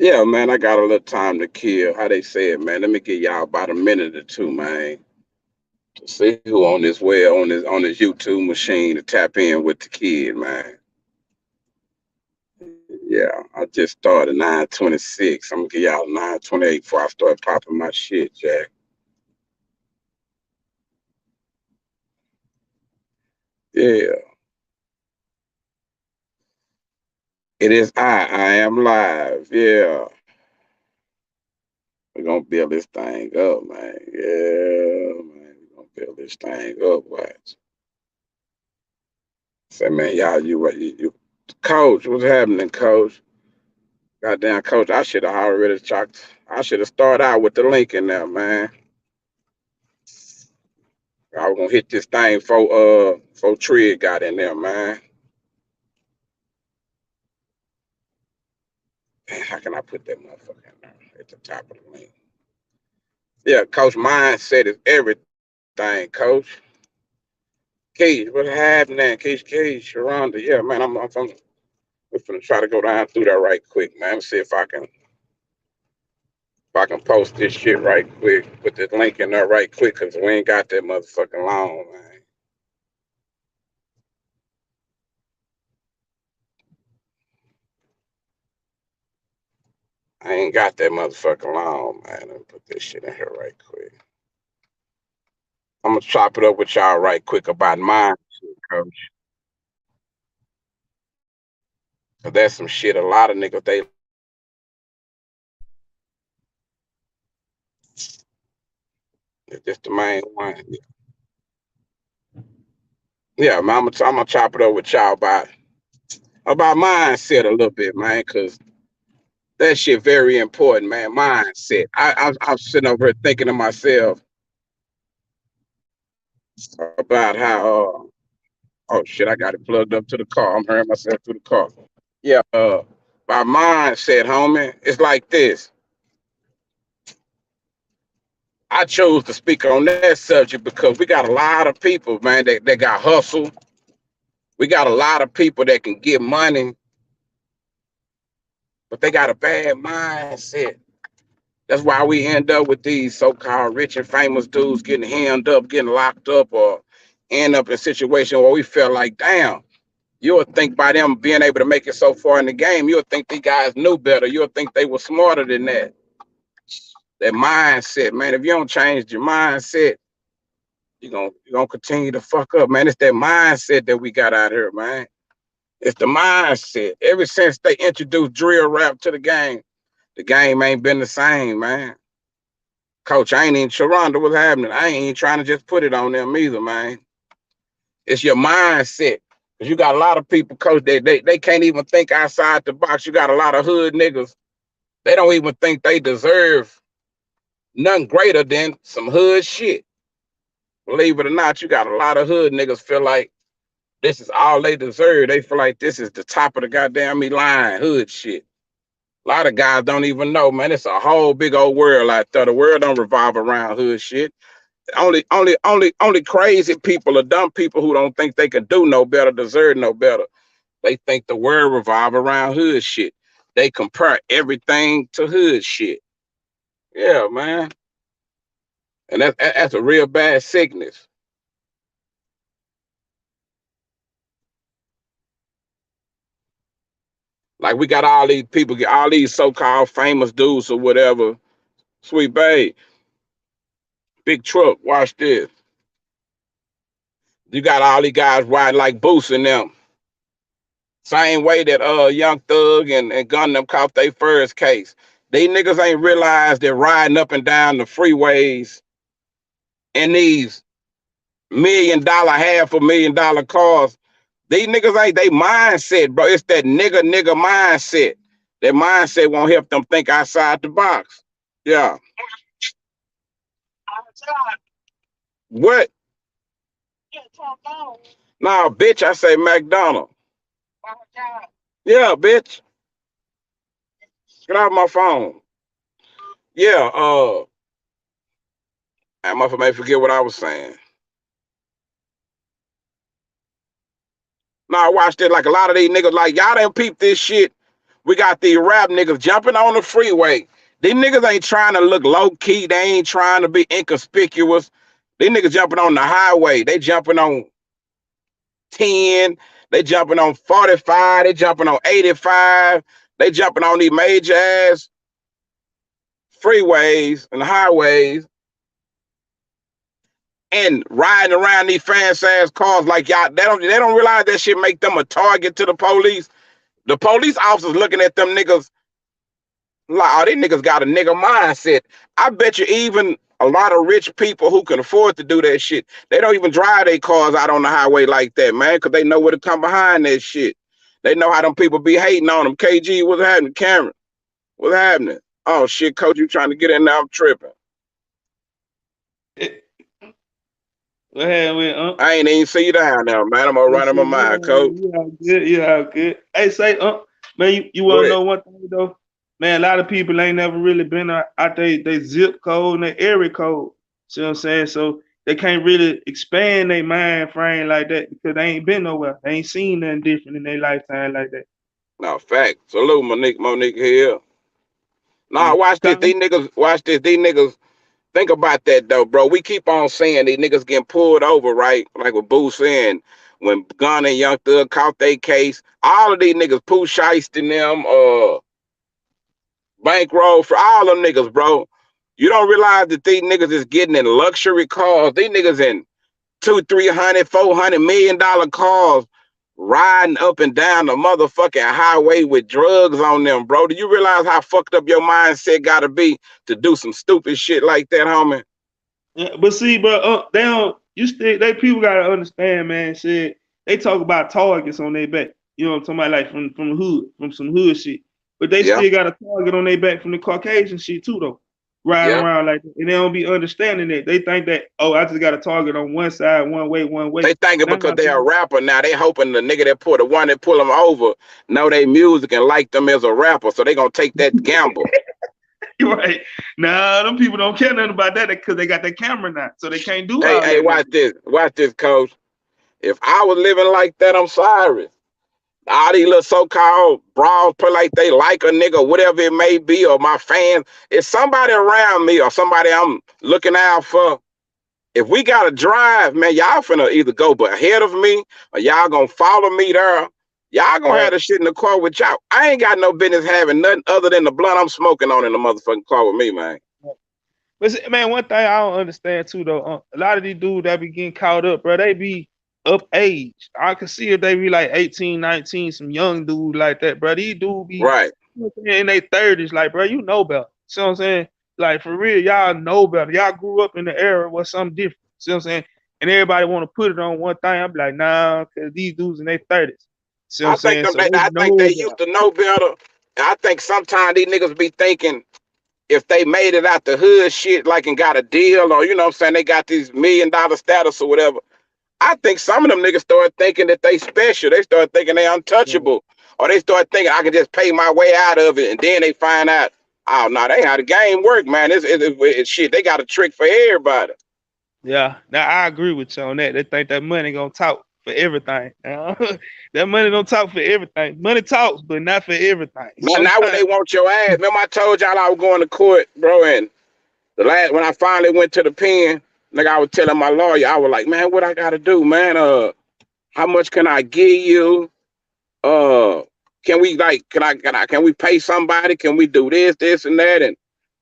Yeah, man, I got a little time to kill. How they say it, man. Let me give y'all about a minute or two, man, to see who on this well on this YouTube machine to tap in with the kid, man. Yeah, I just started 9:26. I'm gonna give y'all 9:28 before I start popping my shit, Jack. Yeah, it is I am live. Yeah, we're gonna build this thing up, man. Yeah, man, we're gonna build this thing up. Watch. Say, man, y'all, coach, what's happening, coach? Goddamn, coach, I should have already chalked. I should have started out with the link in there, man. I was gonna hit this thing for Trig got in there, man. Man, how can I put that motherfucker in there at the top of the link? Yeah, coach, mindset is everything, coach. Keys, what's happening? Keys, Sharonda. Yeah, man, we're finna try to go down through that right quick, man. Let's see if I can post this shit right quick. Put this link in there right quick, cause we ain't got that motherfucking long, man. I ain't got that motherfucking long, man. Let me put this shit in here right quick. I'm gonna chop it up with y'all right quick about mine, coach. Cause that's some shit. A lot of niggas they just the main one. Yeah, man. I'm gonna chop it up with y'all about mindset a little bit, man. Cause that shit very important, man. Mindset. I'm sitting over here thinking to myself about how. Oh shit! I got it plugged up to the car. I'm hearing myself through the car. Yeah. My mindset, homie. It's like this. I chose to speak on that subject because we got a lot of people, man, that got hustle. We got a lot of people that can get money, but they got a bad mindset. That's why we end up with these so-called rich and famous dudes getting hemmed up, getting locked up, or end up in a situation where we feel like, damn, you would think by them being able to make it so far in the game, you would think these guys knew better. You would think they were smarter than that. That mindset, man. If you don't change your mindset, you're gonna continue to fuck up, man. It's that mindset that we got out here, man. It's the mindset. Ever since they introduced drill rap to the game ain't been the same, man. Coach, I ain't even Sharonda, what's happening? I ain't even trying to just put it on them either, man. It's your mindset. Cause you got a lot of people, coach, they can't even think outside the box. You got a lot of hood niggas. They don't even think they deserve nothing greater than some hood shit. Believe it or not, you got a lot of hood niggas feel like this is all they deserve. They feel like this is the top of the goddamn line, hood shit. A lot of guys don't even know, man. It's a whole big old world out there. The world don't revolve around hood shit. Only crazy people or dumb people who don't think they can do no better, deserve no better. They think the world revolve around hood shit. They compare everything to hood shit. Yeah, man. And that's a real bad sickness. Like we got all these people, all these so-called famous dudes or whatever. Sweet babe, big truck. Watch this. You got all these guys riding like Boost in them. Same way that Young Thug and Gun them caught their first case. These niggas ain't realized that riding up and down the freeways in these $1 million, $500,000 cars. These niggas ain't they mindset, bro. It's that nigga mindset. That mindset won't help them think outside the box. Yeah. What? Nah, bitch, I say McDonald. Yeah, bitch. Get off my phone. Yeah, I may forget what I was saying. Nah, I watched it like a lot of these niggas, like, y'all didn't peep this shit. We got these rap niggas jumping on the freeway. These niggas ain't trying to look low key. They ain't trying to be inconspicuous. These niggas jumping on the highway. They jumping on 10. They jumping on 45. They jumping on 85. They jumping on these major ass freeways and highways and riding around these fast ass cars like y'all. They don't realize that shit make them a target to the police. The police officers looking at them niggas like, oh, these niggas got a nigga mindset. I bet you even a lot of rich people who can afford to do that shit, they don't even drive their cars out on the highway like that, man, because they know where to come behind that shit. They know how them people be hating on them. KG, what's happening? Cameron, what's happening? Oh, shit, coach, you trying to get in now? I'm tripping. What happened, I ain't even see you down there, man. I'm gonna run in my mind, coach. Yeah, good. Hey, say, man, you want to know one thing, though? Man, a lot of people ain't never really been out they zip code and their area code. See what I'm saying? So they can't really expand their mind frame like that because they ain't been nowhere. They ain't seen nothing different in their lifetime like that. No, fact. Salute, Monique here. Nah, watch this. These niggas, think about that, though, bro. We keep on saying these niggas getting pulled over, right? Like what Boo saying, when Gunna and Young Thug caught their case, all of these niggas, Pooh Shiesty and them, Bankroll, for all them niggas, bro. You don't realize that these niggas is getting in luxury cars. These niggas in $200, $300, $400 million cars riding up and down the motherfucking highway with drugs on them, bro. Do you realize how fucked up your mindset gotta be to do some stupid shit like that, homie? Yeah, but see, bro, they people gotta understand, man. Shit, they talk about targets on their back. You know what I'm talking about, like from the hood, from some hood shit. But they still got a target on their back from the Caucasian shit too, though. Riding around like that. And they don't be understanding that. They think that, oh, I just got a target on one side, one way. They thinking because they a rapper now, they hoping the nigga the one that pull them over know they music and like them as a rapper, so they gonna take that gamble. You're right. Nah, them people don't care nothing about that because they got that camera now, so they can't do all that. Hey, watch this, coach. If I was living like that, I'm sorry. All these little so-called bras put like they like a nigga, whatever it may be, or my fans, if somebody around me or somebody I'm looking out for, if we gotta drive, man, y'all finna either go ahead of me or y'all gonna follow me there. Y'all gonna have the shit in the car with y'all. I ain't got no business having nothing other than the blunt I'm smoking on in the motherfucking car with me, man. But man, one thing I don't understand too, though, a lot of these dudes that be getting caught up, bro, they be up age. I can see if they be like 18, 19, some young dude like that, bro. These dudes be in their 30s, like, bro, you know better. See what I'm saying? Like, for real, y'all know better. Y'all grew up in the era where something different. See what I'm saying? And everybody want to put it on one thing. I'm like, nah, because these dudes in their 30s. See what I'm saying? I think they used to know better. I think sometimes these niggas be thinking if they made it out the hood shit, like, and got a deal, or, you know what I'm saying, they got these $1 million status or whatever. I think some of them niggas start thinking that they special. They start thinking they untouchable. Or they start thinking I can just pay my way out of it. And then they find out, oh, no, they how the game work, man. It's shit. They got a trick for everybody. Yeah, now I agree with you on that. They think that money gonna talk for everything. That money don't talk for everything. Money talks, but not for everything. Man, now when they want your ass, remember I told y'all I was going to court, bro, and when I finally went to the pen, nigga, I was telling my lawyer, I was like, man, what I gotta do, man? How much can I give you? Can we pay somebody? Can we do this, and that? And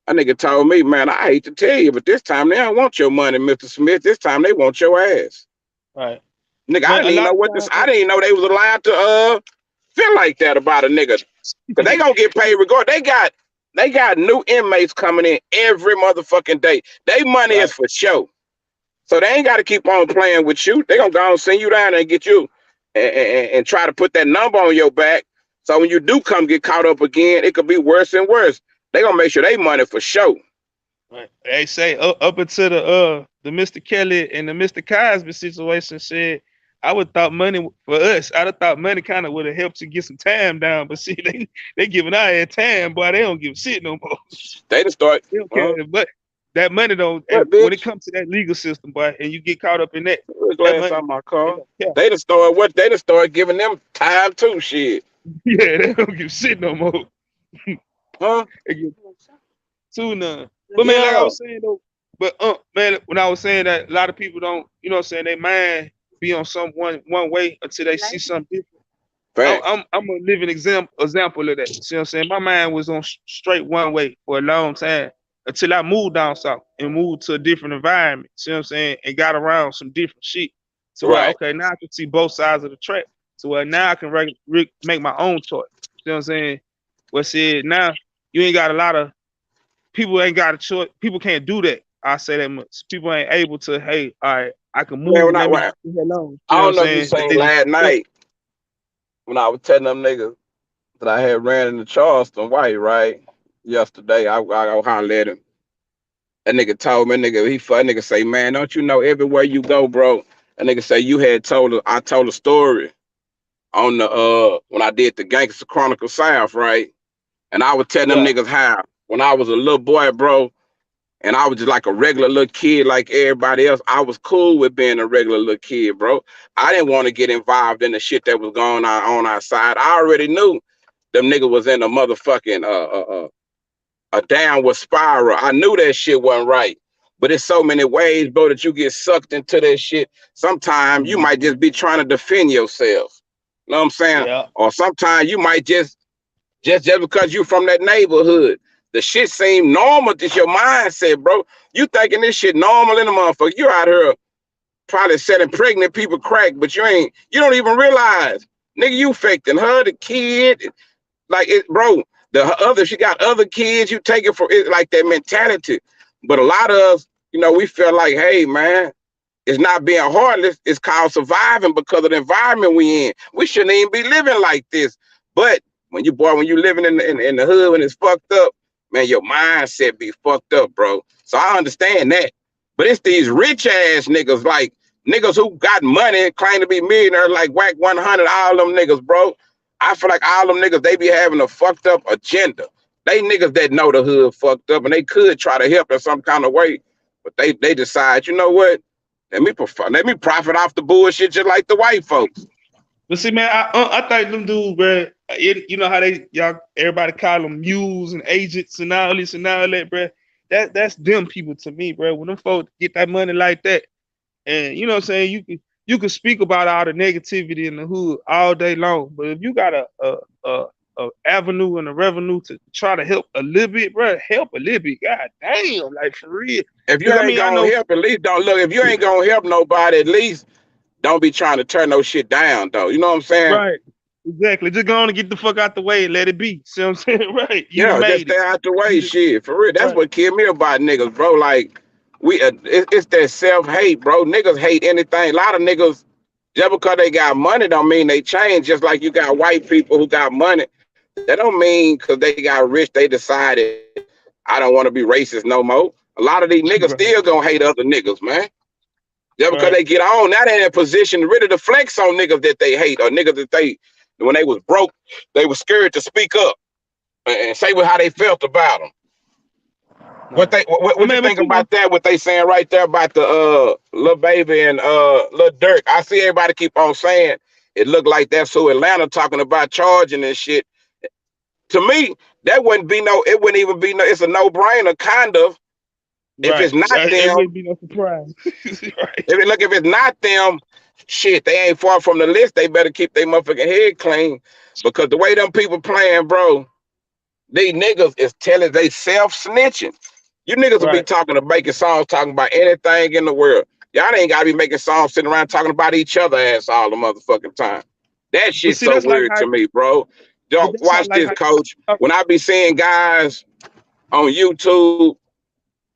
a nigga told me, man, I hate to tell you, but this time they don't want your money, Mr. Smith. This time they want your ass. Right. Nigga, I didn't even know I didn't even know they was allowed to feel like that about a nigga. Cause they gonna get paid regardless. They got new inmates coming in every motherfucking day. They money is for show. So they ain't got to keep on playing with you. They gonna go and send you down there and get you and try to put that number on your back. So when you do come get caught up again, it could be worse and worse. They gonna make sure they money for show. Right. They say up until the Mr. Kelly and the Mr. Cosby situation, said I would thought money for us. I'd have thought money kind of would have helped you get some time down. But see, they giving our head time, boy. They don't give shit no more. They just start. They don't care, but that money don't. When it comes to that legal system, boy, and you get caught up in that. Glass on my car. They just start giving them time too. Shit. Yeah, they don't give shit no more. Huh? They give two none. But man, like I Yeah. was saying though, but man, when I was saying that a lot of people don't, you know what I'm saying, they mind be on some one way until they see something different. Facts. I'm a living example of that. See what I'm saying? My mind was on straight one way for a long time until I moved down south and moved to a different environment. See what I'm saying? And got around some different shit. So Right. okay, now I can see both sides of the track. So now I can make my own choice. See what I'm saying? Well, see now you ain't got a lot of people ain't got a choice. People can't do that. I say that much. People ain't able to. Hey, all right, I can Man, move. Let me get the hell on. I You know what I'm don't know if you saying? seen They just last stuck. night when I was telling them niggas that I had ran into Charleston White, right? Yesterday, I go holler at him. That nigga told me, that nigga say, man, don't you know everywhere you go, bro? That nigga say you had I told a story on the when I did the Gangster Chronicle South, right? And I was telling them Right. niggas how when I was a little boy, bro, and I was just like a regular little kid like everybody else. I was cool with being a regular little kid, bro. I didn't want to get involved in the shit that was going on outside. I already knew them niggas was in a motherfucking a downward spiral. I knew that shit wasn't right. But it's so many ways, bro, that you get sucked into that shit. Sometimes you might Mhm. just be trying to defend yourself. You know what I'm saying? Yeah. Or sometimes you might just because you from that neighborhood. The shit seem normal. It's your mindset, bro. You thinking this shit normal in the motherfucker. You out here probably selling pregnant people crack, but you don't even realize. Nigga, you faking her, the kid. Like it, bro, she got other kids, you take it for it like that mentality. But a lot of us, we feel like, hey man, it's not being heartless, it's called surviving because of the environment we in. We shouldn't even be living like this. But when you living in the hood when it's fucked up, man, your mindset be fucked up, bro. So I understand that. But it's these rich ass niggas, like niggas who got money and claim to be millionaires, like Whack 100, all them niggas, bro. I feel like all them niggas, they be having a fucked up agenda. They niggas that know the hood fucked up and they could try to help in some kind of way, but they decide, you know what? Let me profit off the bullshit just like the white folks. But see, man, I think them dudes, bro. You know how everybody call them mules and agents and all this and all that, bro. That's them people to me, bro. When them folks get that money like that, and you know what I'm saying, you can speak about all the negativity in the hood all day long, but if you got a avenue and a revenue to try to help a little bit, bro, help a little bit. God damn, like for real. If you Because I ain't mean, I gonna know. help, at least don't look. If you ain't gonna help nobody, at least don't be trying to turn no shit down, though. You know what I'm saying? Right. Exactly. Just go on and get the fuck out the way and let it be. See what I'm saying? Right. You Yeah, just made it. stay out the You way, just, shit. For real, that's right. what killed me about niggas, bro. Like it's that self hate, bro. Niggas hate anything. A lot of niggas, just because they got money, don't mean they change. Just like you got white people who got money, that don't mean because they got rich, they decided I don't want to be racist no more. A lot of these niggas Right. still gonna hate other niggas, man. Just because Right. they get on, now they in a position really to flex on niggas that they hate or niggas that when they was broke, they were scared to speak up and say how they felt about them. What Right. they But what you man, but think you know, about that? What they saying right there about the Lil Baby and Lil Durk? I see everybody keep on saying it looked like that's who Atlanta talking about charging and shit. To me, that wouldn't be no. It wouldn't even be no. It's a no brainer, kind of. If right. it's not It them, wouldn't be no surprise. Right. if it's not them, shit, they ain't far from the list. They better keep their motherfucking head clean because the way them people playing, bro, these niggas is telling they self snitching. You niggas will be Right. talking to making songs talking about anything in the world. Y'all ain't gotta be making songs sitting around talking about each other ass all the motherfucking time. That But shit's see, so that's like weird how to me, bro. but Don't that's how watch like this, coach. how When I be seeing guys on YouTube,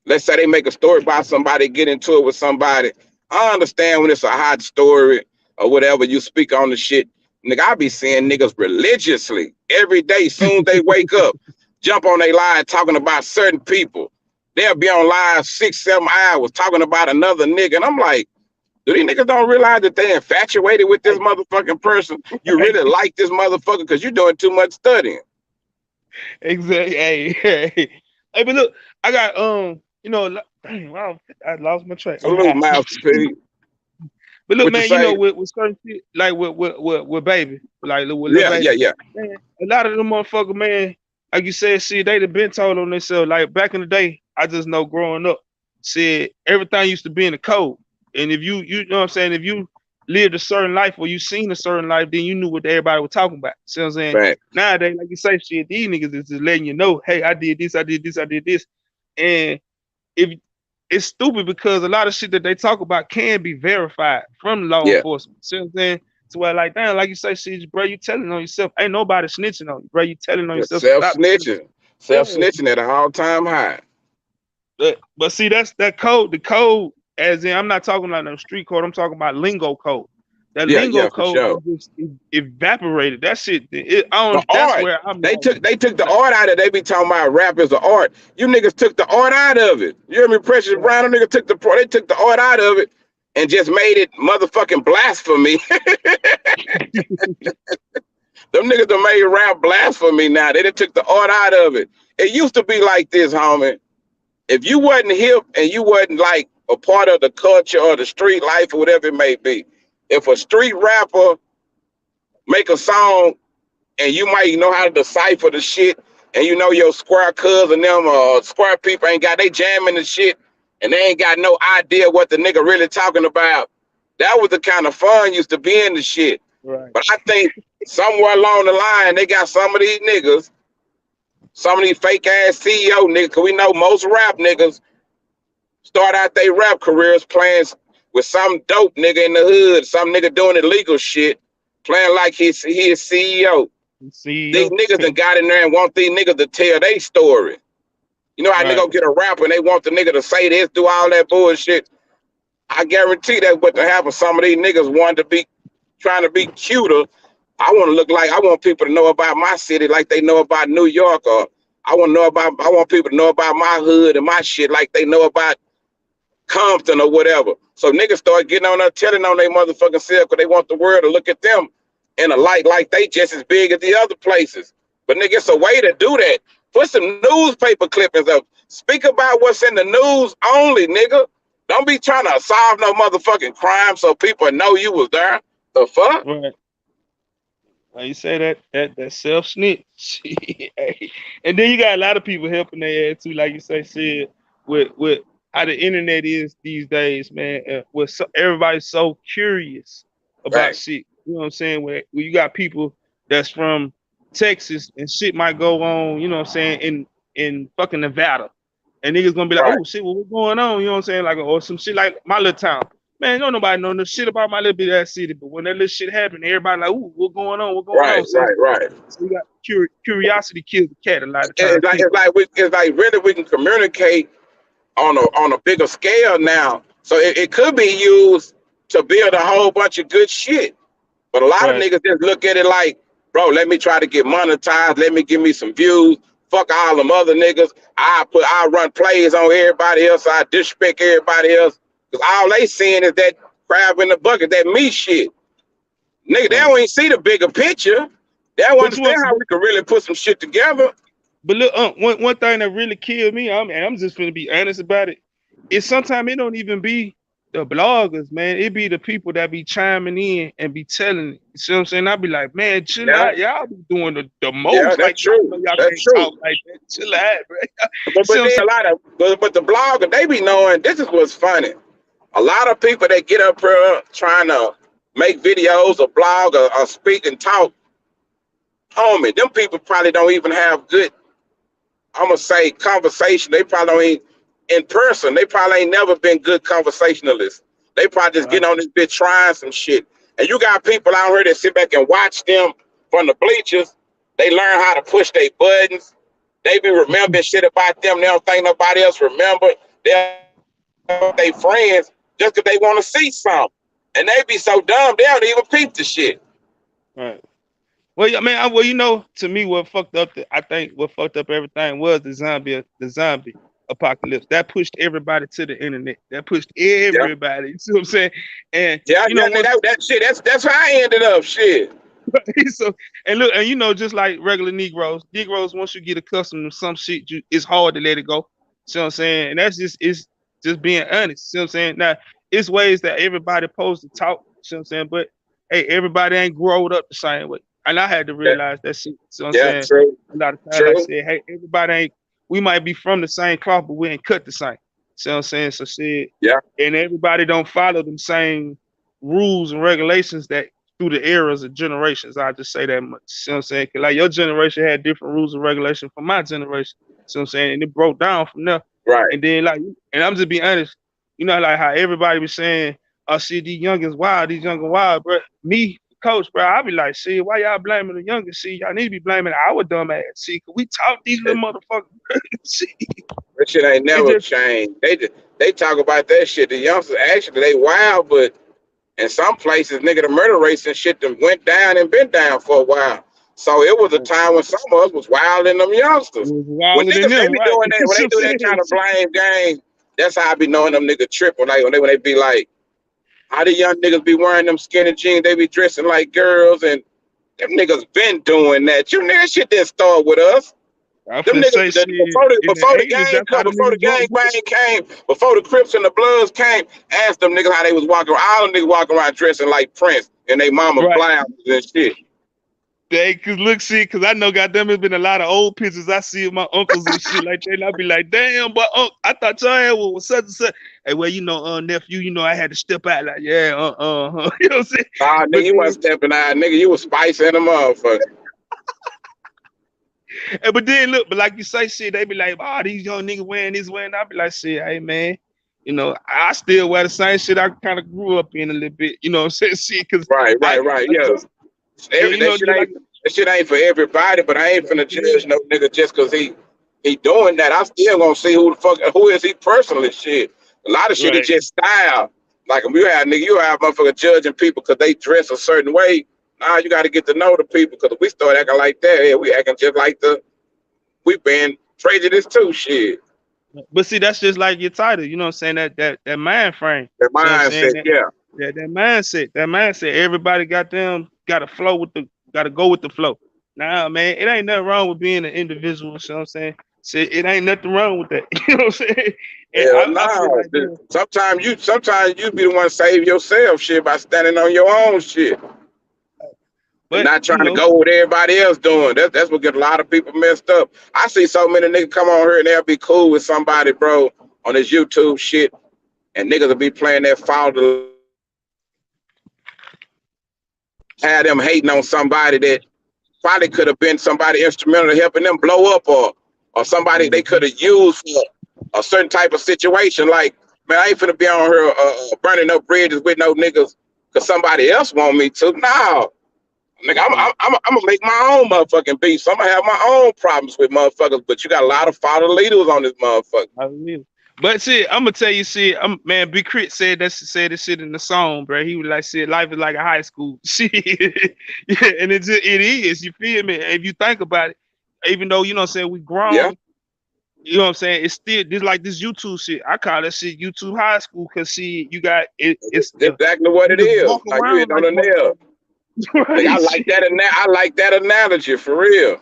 let's say they make a story about somebody, get into it with somebody. I understand when it's a hot story or whatever, you speak on the shit. Nigga, I be seeing niggas religiously every day, soon as they wake up, jump on their live talking about certain people. They'll be on live 6, 7 hours talking about another nigga. And I'm like, do these niggas don't realize that they infatuated with this right, motherfucking person? You right. really like this motherfucker because you're doing too much studying. Exactly. Hey, hey. Hey, but look, I got dang, wow, I lost my track. I'm Salute, high. Master P. But look, What you man, you say? know, with certain shit, like with baby, like with little Yeah, yeah, baby, yeah. man, a lot of them motherfuckers, man, like you said, shit, they done been told on themselves. Like back in the day, I just know growing up, said everything used to be in the code. And if you know what I'm saying, if you lived a certain life or you seen a certain life, then you knew what everybody was talking about. See what I'm saying? Right. Nowadays, like you say, shit, these niggas is just letting you know, hey, I did this, I did this, I did this. And if it's stupid because a lot of shit that they talk about can be verified from law Yeah. enforcement. See what I'm saying? So where like damn, like you say, shit, bro, you telling on yourself. Ain't nobody snitching on you, bro. You telling on Yeah. yourself. Self Stop. snitching. Self Yeah. snitching at an all time high. But see, that's that code. The code, as in, I'm not talking about no street code. I'm talking about lingo code. That Yeah, lingo yeah, for code sure. just evaporated. That shit. I The don't. That's art. where I'm They took the like, art out of it. They be talking about rap as an art. You niggas took the art out of it. You hear me? Precious right, Brown, them niggas they took the art out of it and just made it motherfucking blasphemy. Them niggas done made rap blasphemy now. They done took the art out of it. It used to be like this, homie. If you wasn't hip and you wasn't like a part of the culture or the street life or whatever it may be, if a street rapper make a song and you might know how to decipher the shit, and you know your square cousin them square people ain't got they jamming the shit, and they ain't got no idea what the nigga really talking about. That was the kind of fun used to be in the shit. right, But I think somewhere along the line they got some of these niggas, some of these fake ass CEO niggas, cause we know most rap niggas start out their rap careers playing with some dope nigga in the hood, some nigga doing illegal shit, playing like he is CEO. These CEO. niggas done got in there and want these niggas to tell their story. You know how they Right, go get a rapper and they want the nigga to say this, do all that bullshit. I guarantee that's what to happen. Some of these niggas wanted to be trying to be cuter. I want people to know about my city like they know about New York, or I want people to know about my hood and my shit like they know about Compton or whatever. So niggas start getting on there telling on their motherfucking self because they want the world to look at them in a light like they just as big as the other places. But nigga, it's a way to do that. Put some newspaper clippings up. Speak about what's in the news only, nigga. Don't be trying to solve no motherfucking crime so people know you was there. The fuck? right. Like you say that self snitch. Hey. And then you got a lot of people helping their ass too, like you say, shit, with how the internet is these days, man. Everybody's so curious about Right, shit. You know what I'm saying? Where you got people that's from Texas and shit might go on, you know what I'm saying, in fucking Nevada. And niggas gonna be like, right, oh shit, what's going on? You know what I'm saying? Like, or some shit like my little town. Man, don't nobody know no shit about my little bit ass city, but when that little shit happened, everybody like, ooh, what's going on? What's going right, on? So, right, right. so you got curiosity kills the cat a lot of times It's like too. really we can communicate on a bigger scale now. So it could be used to build a whole bunch of good shit. But a lot of Right. niggas just look at it like, bro, let me try to get monetized. Let me give me some views. Fuck all them other niggas. I run plays on everybody else. I disrespect everybody else. Cause all they seeing is that crab in the bucket, that me shit. Nigga, they Right. don't even see the bigger picture. They don't But you understand want, how we can really put some shit together. but look, one thing that really killed me, I'm just gonna be honest about it. Is sometimes it don't even be the bloggers, man. It be the people that be chiming in and be telling it. You see what I'm saying? I be like, man, chill Yeah, out. Y'all be doing the yeah, most. that's Like y'all true. know y'all That's can't true. talk like that. Chill out, bro. But, See but what I'm then saying? a lot of but the blogger, they be knowing this is what's funny. A lot of people that get up here trying to make videos or blog or speak and talk, homie, them people probably don't even have good, I'm gonna say, conversation. They probably don't even in person. They probably ain't never been good conversationalists. They probably just Right. getting on this bitch trying some shit. And you got people out here that sit back and watch them from the bleachers. They learn how to push their buttons. They be remembering shit about them. They don't think nobody else remember. They're they friends just because they want to see something. And they be so dumb, they don't even peep the shit. Right. Well, yeah, man. Well, you know, to me, what fucked up, I think, what fucked up everything was the zombie apocalypse. That pushed everybody to the internet. That pushed Yeah. everybody. You see what I'm saying? And Yeah, you yeah, know, once that shit, that's how I ended up. Shit. so and look, and you know, just like regular Negroes, once you get accustomed to some shit, it's hard to let it go. See what I'm saying? And that's just it's just being honest. See what I'm saying? Now, it's ways that everybody supposed to talk, you know what I'm saying? But hey, everybody ain't growed up the same way. And I had to Yeah, realize that shit. So I'm yeah, saying true, a lot of times, like I true. said, hey, everybody ain't we might be from the same cloth, but we ain't cut the same. See what I'm saying? So shit, Yeah, and everybody don't follow them same rules and regulations that through the eras of generations. I just say that much. See what I'm saying? 'Cause like your generation had different rules and regulations from my generation. See what I'm saying? And it broke down from there. right. And then like, and I'm just being honest, you know, like how everybody was saying, "Oh shit, these youngins wild, these youngins wild," bro. Me, coach, bro, I be like, "See, why y'all blaming the youngins? See, y'all need to be blaming our dumb ass. See, 'cause we taught these little motherfuckers. See, That shit ain't it never just changed. They talk about that shit. The youngsters actually they wild, but in some places, nigga, the murder rates and shit them went down and been down for a while. So it was a time when some of us was wild in them youngsters. was When wilder than niggas they them, be right? doing that, You when see they what do I'm that saying? kind of blame game, that's how I be knowing them niggas tripping. Like when they be like, how the young niggas be wearing them skinny jeans, they be dressing like girls, and them niggas been doing that. You nigga shit didn't start with us. I'm Them finna niggas say shit in the before the 80s, gang that's how come, the before the niggas gang broke. bang came, before the Crips and the Bloods came, ask them niggas how they was walking around. All them niggas walking around dressing like Prince and they mama Right. blouses and shit. They cause look, see, cause I know goddamn there's been a lot of old pictures I see of my uncles and shit like that. And I be like, damn, but I thought your ass was such and such. Hey, well, you know, nephew, you know, I had to step out like, yeah, you know what I'm saying? Nah, nigga, But you then wasn't stepping out, nigga. You was spicing them motherfucker. but then look, but like you say, shit, they be like, oh, these young niggas wearing this, wearing that. I be like, shit, hey man, you know, I still wear the same shit I kind of grew up in a little bit, you know what I'm saying? Shit, cause Right, I, right, right. I Yeah. told you That know, shit just like ain't for everybody, but I ain't finna yeah, judge no nigga just cause he doing that. I still gonna see who is he personally. Shit, a lot of shit is right. just style. Like if you have motherfucker judging people because they dress a certain way. Nah, you got to get to know the people because if we start acting like that, yeah, we acting just like we been prejudiced too. Shit, But see, that's just like your title, you know what I'm saying? That mind frame. the See what I'm saying? mindset. Yeah, That mindset. Everybody got them gotta flow with the gotta go with the flow. Nah, man, it ain't nothing wrong with being an individual, you know what I'm saying? See, it ain't nothing wrong with that. You know what I'm saying? And hell I feel no. like man, Sometimes you be the one to save yourself shit by standing on your own shit. And but not you trying to know, go with everybody else doing. That's what get a lot of people messed up. I see so many niggas come on here and they'll be cool with somebody, bro, on this YouTube shit, and niggas will be playing that father, have them hating on somebody that probably could have been somebody instrumental in helping them blow up, or somebody they could mhm. have used for a certain type of situation. Like, man, I ain't finna be on here burning up bridges with no niggas because somebody else want me to. No, nigga, I'm gonna make my own motherfucking beef. So I'm gonna have my own problems with motherfuckers, but you got a lot of father leaders on this motherfucker. I believe. But see, I'm gonna tell you, see, man, Big Crit said this shit in the song, bro. He was like, "Shit, life is like a high school." Shit, yeah, and it is. You feel me? If you think about it, even though you know what I'm saying we Yeah, grown, you know what I'm saying, it's still this like this YouTube shit. I call that shit YouTube high school because see, you got it. It's that's exactly what it niggas is. walk Like you hit around on like the nail. motherfuckers, Like right? Shit. I like that analogy for real.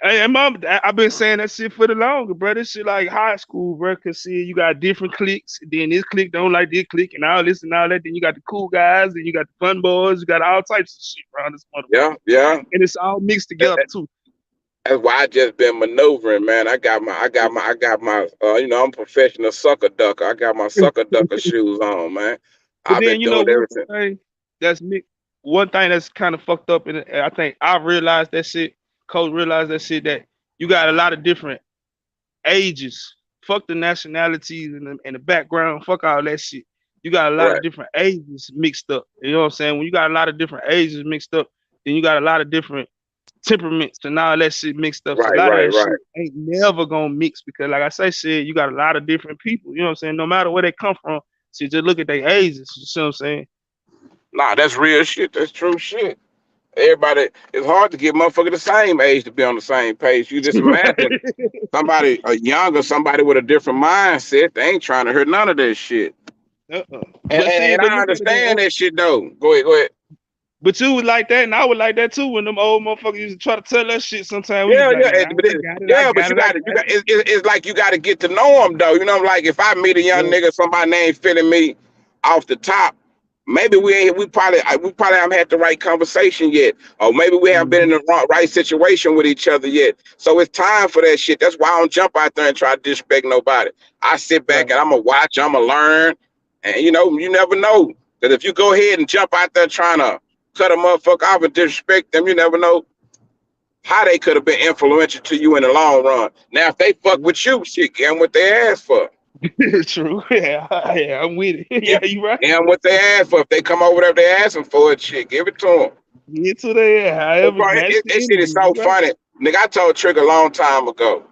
And mom, I've been saying that shit for the longer, bro. This shit like high school, bro. Cause see, you got different cliques. Then this clique don't like this clique, and all this and all that. Then you got the cool guys, and you got the fun boys. You got all types of shit around this motherfucker, Yeah, yeah. and it's all mixed together too. That's why I just been maneuvering, man. You know, I'm a professional sucker ducker. I got my sucker ducker shoes on, man. But I've then been you know doing one everything. thing that's mixed. One thing that's kind of fucked up, and I think I realized that shit. Coach realized that shit that you got a lot of different ages. Fuck the nationalities and the background. Fuck all that shit. You got a lot of Right, different ages mixed up. You know what I'm saying? When you got a lot of different ages mixed up, then you got a lot of different temperaments and all that shit mixed up. So a right, lot of right, that shit right. ain't never gonna mix because, like I say, shit, you got a lot of different people. You know what I'm saying? No matter where they come from, so just look at their ages. You see what I'm saying? Nah, that's real shit. That's true shit. Everybody, it's hard to get motherfucker the same age to be on the same page. You just imagine somebody a younger, somebody with a different mindset. They ain't trying to hurt none of that shit. Uh-uh. And, But and, see, and but I look at it understand though. that shit though. Go ahead, go ahead. But you was like that, and I was like that too. When them old motherfuckers used to try to tell us shit, sometimes we used Yeah, to be like, yeah, man, I got it, I yeah. But got it, I you got got. It's like you got to get to know them though. You know, like if I meet a young it. nigga, somebody ain't feeling me, off the top, maybe we probably haven't had the right conversation yet, or maybe we haven't been in Mhm. the right situation with each other yet. So it's time for that shit. That's why I don't jump out there and try to disrespect nobody. I sit back Right. and I'm gonna watch, I'm gonna learn, and you never know that if you go ahead and jump out there trying to cut a motherfucker off and disrespect them, you never know how they could have been influential to you in the long run. Now, if they fuck True. with you, shit, get them what they asked for. True. Yeah. Yeah. I'm with it. Yeah, Yeah. You right. and what they asked for. If they come over there, if they asking for it, shit, give it to them. Get to there. But However, bro, match the it shit is energy. so You right. funny. Nigga, I told Trick a long time ago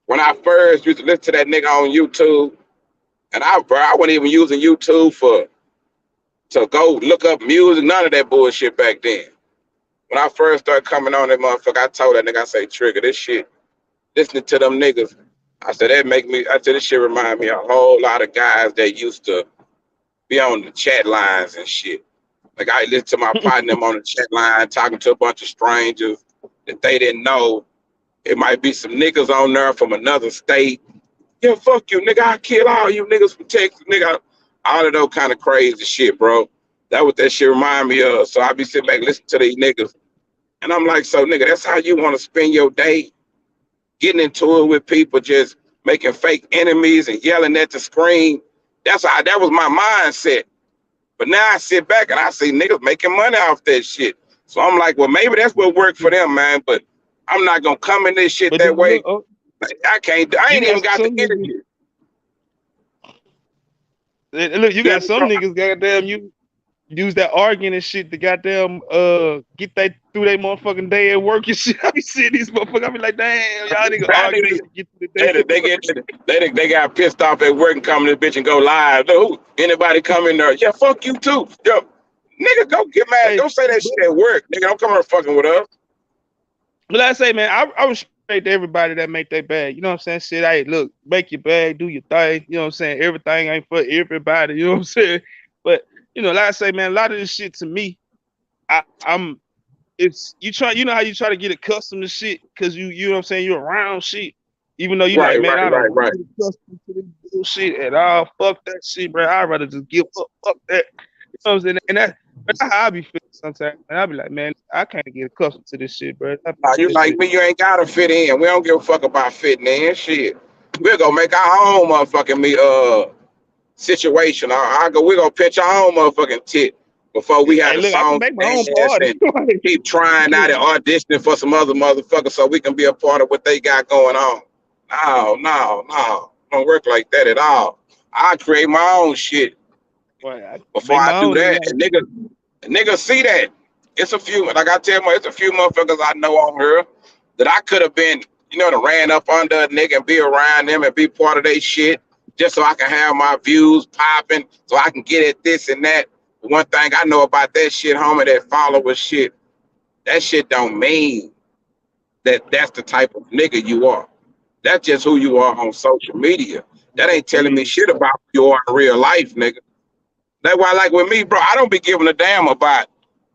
when I first used to listen to that nigga on YouTube, and I wasn't even using YouTube to go look up music, none of that bullshit back then. When I first started coming on that motherfucker, I told that nigga, I say, Trigger, this shit, listening to them niggas, I said, I said, this shit remind me a whole lot of guys that used to be on the chat lines and shit. Like I listen to my partner on the chat line talking to a bunch of strangers that they didn't know. It might be some niggas on there from another state. Yeah, fuck you, nigga. I kill all you niggas from Texas, nigga. All of those kind of crazy shit, bro. That what that shit remind me of. So I be sitting back listening to these niggas. And I'm like, so nigga, that's how you want to spend your day? Getting into it with people, just making fake enemies and yelling at the screen. That was my mindset. But now I sit back and I see niggas making money off that shit. So I'm like, well, maybe that's what worked for them, man. But I'm not gonna come in this shit But that then way. look, oh, I can't. I you ain't got even got the some niggas. energy. Look, you Yeah, got some niggas. Goddamn, you use that arguing and shit to goddamn get that through their motherfucking day at work and shit. I be seeing these motherfuckers. I be like, damn, y'all niggas I argue think just to get through the day at they work. get they got pissed off at work and come to this bitch and go live. Who anybody come in there? Yeah, fuck you too. Yo, nigga, go get mad. Hey, Don't say that but, shit at work. Nigga, don't come here fucking with us. but like I say, man, I respect everybody that make their bag. You know what I'm saying? Shit, hey, look, make your bag, do your thing. You know what I'm saying? Everything ain't for everybody. You know what I'm saying? But like I say, man, a lot of this shit to me, I'm it's you try, you know how you try to get accustomed to shit because you know what I'm saying, you're around shit. Even though you like, Right, man, right, I don't right, want right. to get accustomed to this bullshit at all. Fuck that shit, bro. I'd rather just give up. Fuck that. You know what I'm saying? And that's how I be feeling sometimes. And I be like, man, I can't get accustomed to this shit, bro. I be Nah, like, you this like shit. me, you ain't gotta fit in. We don't give a fuck about fitting in. Shit. We're gonna make our own motherfucking situation. We're gonna pitch our own motherfucking tit before we had Hey, a look, I can song make my and own dance party. and keep trying out and auditioning for some other motherfuckers so we can be a part of what they got going on. No, no, no. Don't work like that at all. I create my own shit Boy, I before make I my do own in that. life. And niggas see that. It's a few, like I tell you, it's a few motherfuckers I know on here that I could have been, to ran up under a nigga and be around them and be part of their shit just so I can have my views popping, so I can get at this and that. One thing I know about that shit, homie, that follower shit, that shit don't mean that that's the type of nigga you are. That's just who you are on social media. That ain't telling me Yeah. shit about who you are in real life, nigga. That's why, like with me, bro, I don't be giving a damn about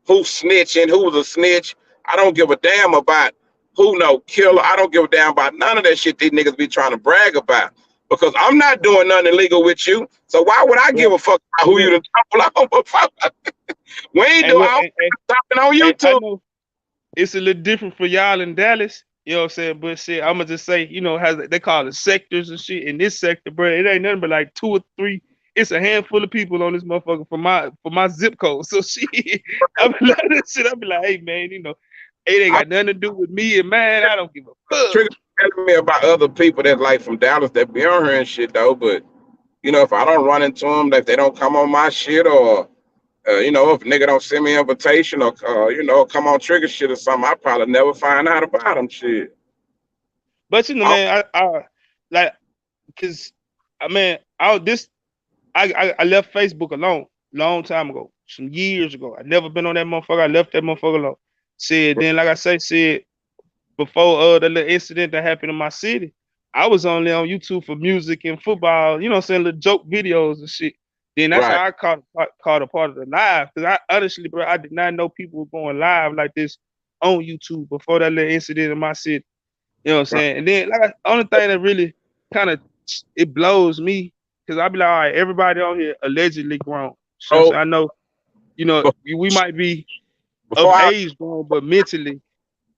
who's snitching, who's a snitch. I don't give a damn about who no killer. I don't give a damn about none of that shit these niggas be trying to brag about. Because I'm not doing nothing illegal with you. So why would I give Well, a fuck about who you look, done tumble on? We ain't hey, do look, all stopping on I YouTube. know it's a little different for y'all in Dallas. You know what I'm saying? But shit, I'ma just say, has they call it sectors and shit. In this sector, bro, it ain't nothing but like two or three. It's a handful of people on this motherfucker for my zip code. So shit, I be like this shit. I be like, hey man, it ain't I'm got nothing to do with me and man. I don't give a fuck. trigger telling me about other people that like from Dallas that be on here and shit though. But if I don't run into them, if they don't come on my shit or if a nigga don't send me an invitation or come on trigger shit or something, I probably never find out about them shit. But I man, I like because I mean, I left Facebook alone long time ago, some years ago. I never been on that motherfucker. I left that motherfucker alone. Said then, like I said before the little incident that happened in my city, I was only on YouTube for music and football. You know, what I'm saying little joke videos and shit. Then that's right, how I caught a part of the live because I honestly, bro, I did not know people were going live like this on YouTube before that little incident in my city. You know what I'm right, saying? And then only thing that really kind of it blows me because I be like, all right, everybody on here allegedly grown. So Bro, I know, be- we might be of before I age grown, but mentally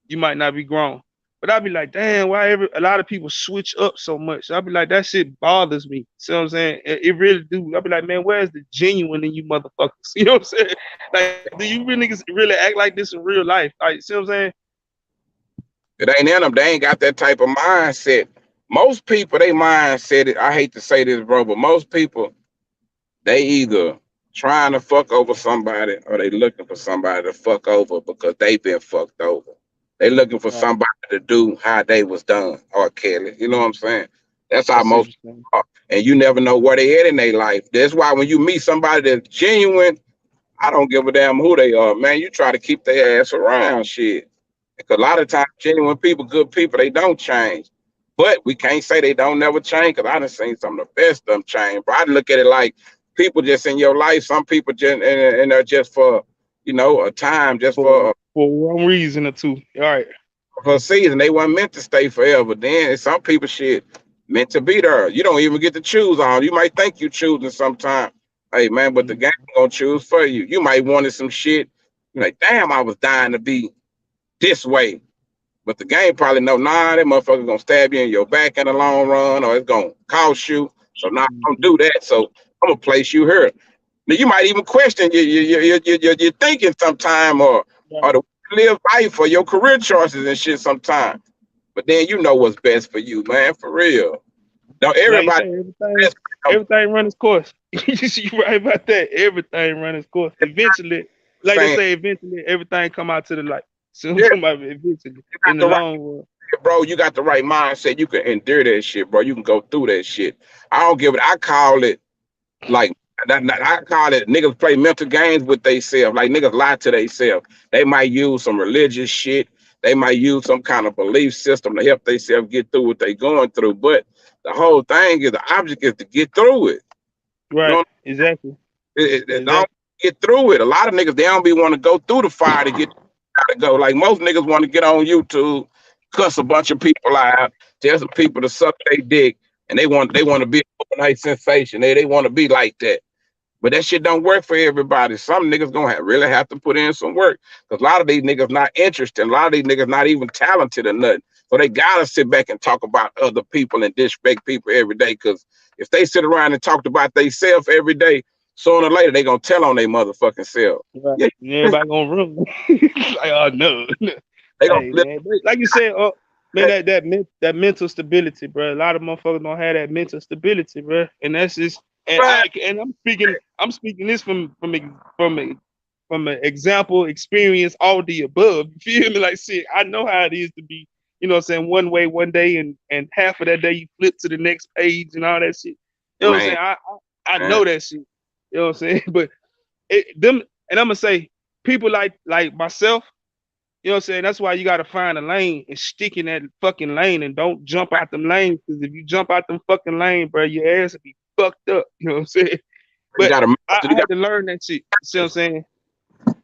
you might not be grown. But I'd be like, damn, why a lot of people switch up so much? I'd be like, that shit bothers me. See what I'm saying? It really do. I'd be like, man, where's the genuine in you motherfuckers? You know what I'm saying? Like, do you really act like this in real life? Like, see what I'm saying? it ain't in them. They ain't got that type of mindset. Most people, they mindset it. I hate to say this, bro, but most people, they either trying to fuck over somebody or they looking for somebody to fuck over because they been fucked over. They looking for Right. somebody to do how they was done or Kelly. You know what I'm saying? That's I how see what most you're saying. people are. And you never know where they at in their life. That's why when you meet somebody that's genuine, I don't give a damn who they are, man. You try to keep their ass around shit. Because a lot of times, genuine people, good people, they don't change. But we can't say they don't never change because I done seen some of the best of them change. But I look at it like people just in your life, some people just, and they're just for, a time, just For one reason or two. All right. for a season. They weren't meant to stay forever. Then some people shit meant to be there. You don't even get to choose on. You might think you choosing sometime. Hey man, but the Mhm. game gonna choose for you. You might wanted some shit. You're like, damn, I was dying to be this way. But the game probably know, nah, that motherfucker gonna stab you in your back in the long run, or it's gonna cost you. So now don't Mhm. do that. So I'm gonna place you here. Now you might even question your thinking sometime, or Right. the way you live life, or your career choices and shit sometime. But then you know what's best for you, man, for real. Now Like you everybody say, everything best for them. everything run its course. You right about that. Everything run its course. Eventually, like they Saying, say, eventually everything come out to the light. So I'm yeah, talking about eventually you got in the the right, long run. bro. You got the right mindset. You can endure that shit, bro. You can go through that shit. I don't give it. I call it like I call it niggas play mental games with themselves. Like niggas lie to themselves. They might use some religious shit. They might use some kind of belief system to help themselves get through what they going through. But the whole thing is the object is to get through it. You Right. know, Exactly. don't Exactly. get through it. A lot of niggas they don't be want to go through the fire to get to go. Like most niggas want to get on YouTube, cuss a bunch of people out, tell some people to suck their dick, and they want to be an overnight sensation. They want to be like that. But that shit don't work for everybody. Some niggas gonna really have to put in some work because a lot of these niggas not interested. A lot of these niggas not even talented or nothing. So they gotta sit back and talk about other people and disrespect people every day. Because if they sit around and talked about themselves every day, sooner or later they gonna tell on their motherfucking self. Right. Yeah, And everybody gonna run. Like, oh no. they gonna Hey flip man, but like you said, man, that. that mental stability, bro. A lot of motherfuckers don't have that mental stability, bro. And that's just Man, and I'm speaking this from an example, experience, all the above. You feel me? Like shit, I know how it is to be, what I'm saying, one way one day and half of that day you flip to the next page and all that shit. You know what I'm man, saying? I man. know that shit. You know what I'm saying? But them and I'm gonna say people like myself, you know what I'm saying? That's why you gotta find a lane and stick in that fucking lane and don't jump out them lanes. Because if you jump out them fucking lane, bro, your ass will be fucked up. You know what I'm saying? You But gotta I, master. I had to learn that shit. You see what I'm saying?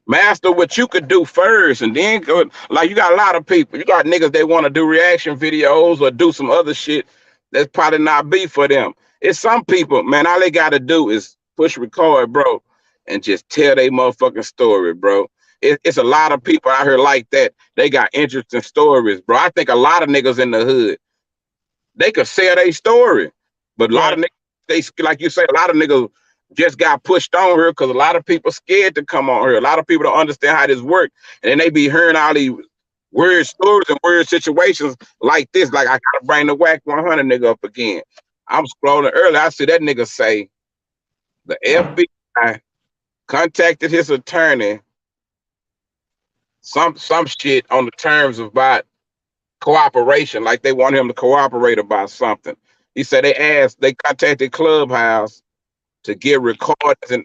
Master what you could do first, and then go. Like you got a lot of people. You got niggas they want to do reaction videos or do some other shit that's probably not be for them. It's some people, man. All they got to do is push record, bro, and just tell they motherfucking story, bro. It's a lot of people out here like that. They got interesting stories, bro. I think a lot of niggas in the hood they could sell their story. But a lot of Right. niggas, they like you say, a lot of niggas just got pushed on here because a lot of people scared to come on here. A lot of people don't understand how this works. And then they be hearing all these weird stories and weird situations like this. Like I gotta bring the whack 100 nigga up again. I'm scrolling earlier. I see that nigga say the FBI contacted his attorney, some shit on the terms of about cooperation, like they want him to cooperate about something. He said they contacted Clubhouse to get recordings, and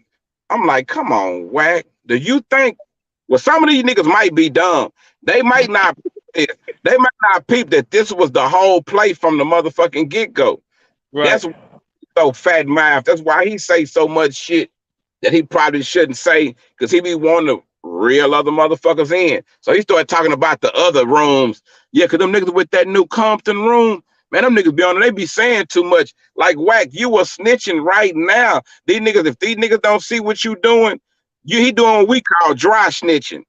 I'm like, come on, whack. Do you think? Well, some of these niggas might be dumb. They might not. They might not peep that this was the whole play from the motherfucking get go. Right. That's so fat mouth. That's why he say so much shit that he probably shouldn't say because he be wanting to reel other motherfuckers in. So he started talking about the other rooms. Yeah, because them niggas with that new Compton room, Man, them niggas be on, they be saying too much. Like, whack, you are snitching right now. These niggas, if these niggas don't see what you doing, he doing what we call dry snitching.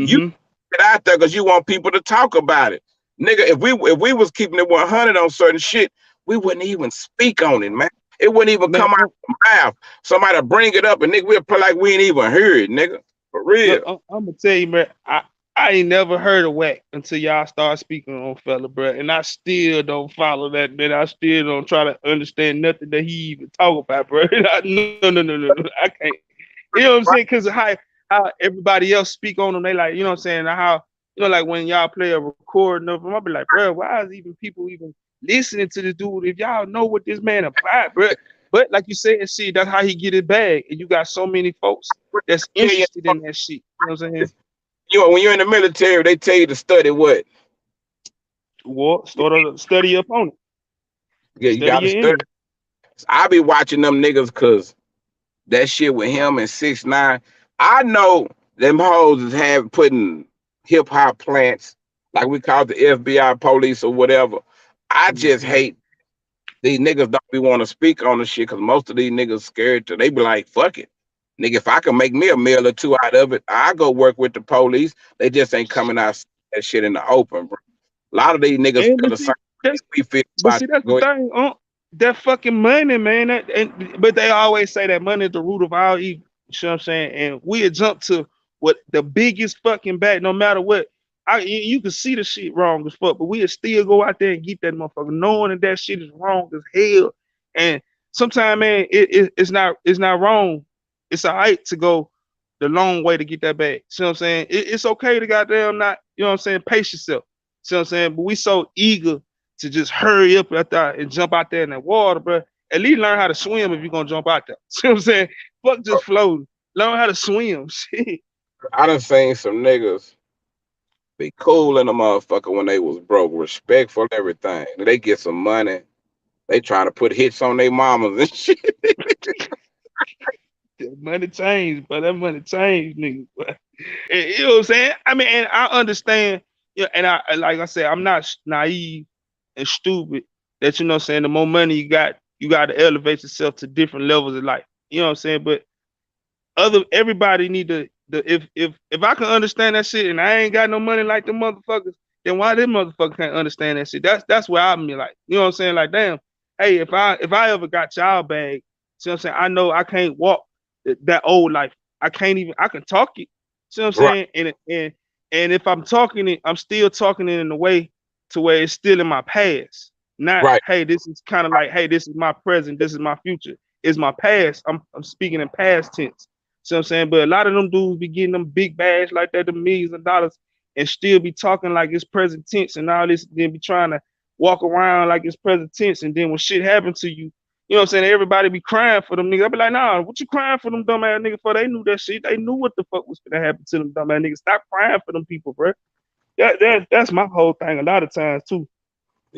You Mm-hmm. get out there because you want people to talk about it. Nigga, if we was keeping it 100 on certain shit, we wouldn't even speak on it, man. It wouldn't even Man, come out the mouth. Somebody bring it up and nigga, we'll play like we ain't even heard it, nigga. For real. look, I'm gonna tell you, man. I ain't never heard of whack until y'all start speaking on fella, bro. And I still don't follow that, man. I still don't try to understand nothing that he even talk about, bro. No. I can't. You know what I'm saying? Because of how everybody else speak on them, they like, you know what I'm saying? How like when y'all play a recording of them, I'll be like, bro, why is even people even listening to this dude if y'all know what this man about, bro? But like you said, see, that's how he get it bag, and you got so many folks that's Yeah, yeah. interested in that shit. You know what I'm saying? You know, when you're in the military, they tell you to study what? War, start to study your opponent, Yeah, you study gotta your study. enemy. I be watching them niggas because that shit with him and 6ix9ine. I know them hoes is have putting hip hop plants, like we call the FBI police or whatever. I just Mm-hmm. hate these niggas don't be want to speak on the shit because most of these niggas scared to. They be like, fuck it. Nigga, if I can make me a meal or two out of it, I go work with the police. They just ain't coming out that shit in the open, bro. A lot of these niggas And feel the same way that's we feel but about see that's the go ahead. thing, that fucking money, man. But they always say that money is the root of all evil. You know what I'm saying? And we'll jump to what the biggest fucking bad, no matter what. You can see the shit wrong as fuck, but we'll still go out there and get that motherfucker, knowing that that shit is wrong as hell. And sometimes, man, it's not wrong. It's all right to go the long way to get that bag. See what I'm saying? It's okay to goddamn not, you know what I'm saying, pace yourself. See what I'm saying? But we so eager to just hurry up out there and jump out there in that water, bro. At least learn how to swim if you're gonna jump out there. See what I'm saying? Fuck just floating. Learn how to swim. Shit. I done seen some niggas be cool in a motherfucker when they was broke, respectful, everything. They get some money. They trying to put hits on their mamas and shit. That money changed, but that money changed, nigga. But, you know what I'm saying? I mean, and I understand, and I like I said, I'm not naive and stupid that you know what I'm saying, the more money you got to elevate yourself to different levels of life. You know what I'm saying? But everybody need to if I can understand that shit and I ain't got no money like the motherfuckers, then why this motherfucker can't understand that shit? That's where I'm like, you know what I'm saying? Like, damn, hey, if I ever got child bag, see what I'm saying? I know I can't walk that old life. I can talk it. See what I'm Right, saying? And if I'm talking it, I'm still talking it in a way to where it's still in my past. Not, right. hey, this is kind of like, hey, this is my present, this is my future. It's my past. I'm speaking in past tense. See what I'm saying? But a lot of them dudes be getting them big bags like that, the millions of dollars, and still be talking like it's present tense and all this, then be trying to walk around like it's present tense. And then when shit happens to you, you know what I'm saying? Everybody be crying for them niggas. I be like, nah, what you crying for them dumb ass niggas for? They knew that shit. They knew what the fuck was gonna happen to them dumb ass niggas. Stop crying for them people, bro. That's my whole thing a lot of times too.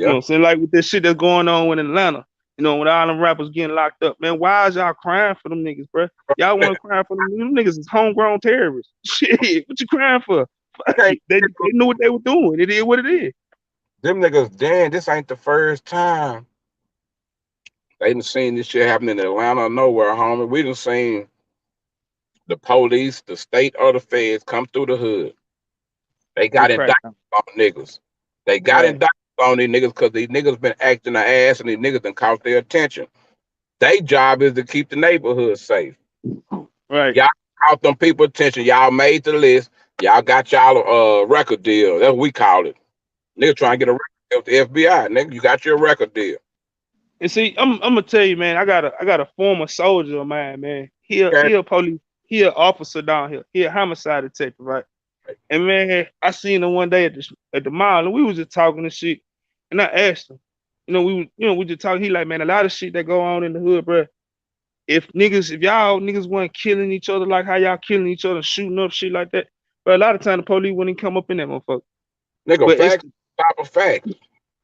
You know Yeah. what I'm saying? Like with this shit that's going on in Atlanta, with all them rappers getting locked up, man. Why is y'all crying for them niggas, bro? Y'all want to cry for them? Them niggas is homegrown terrorists. Shit, what you crying for? Fuck Okay. it. They knew what they were doing. It is what it is. Them niggas, damn, this ain't the first time. They done seen this shit happen in Atlanta or nowhere, homie. We done seen the police, the state or the feds come through the hood. They With got indicted crackdown. on niggas. They got Right. indicted on these niggas because these niggas been acting their ass and these niggas done caught their attention. Their job is to keep the neighborhood safe. Right. Y'all caught them people attention. Y'all made the list. Y'all got y'all a record deal. That's what we call it. Nigga trying to get a record deal with the FBI. Nigga, you got your record deal. And see, I'm gonna tell you, man. I got a former soldier of mine, man. Okay. He a police. He a officer down here. He a homicide detective, right? And man, I seen him one day at the mall, and we was just talking and shit. And I asked him, we just talking. He like, man, a lot of shit that go on in the hood, bro. If y'all niggas weren't killing each other like how y'all killing each other, shooting up shit like that, but a lot of time the police wouldn't come up in that motherfucker. Nigga, But it's facts, top of facts.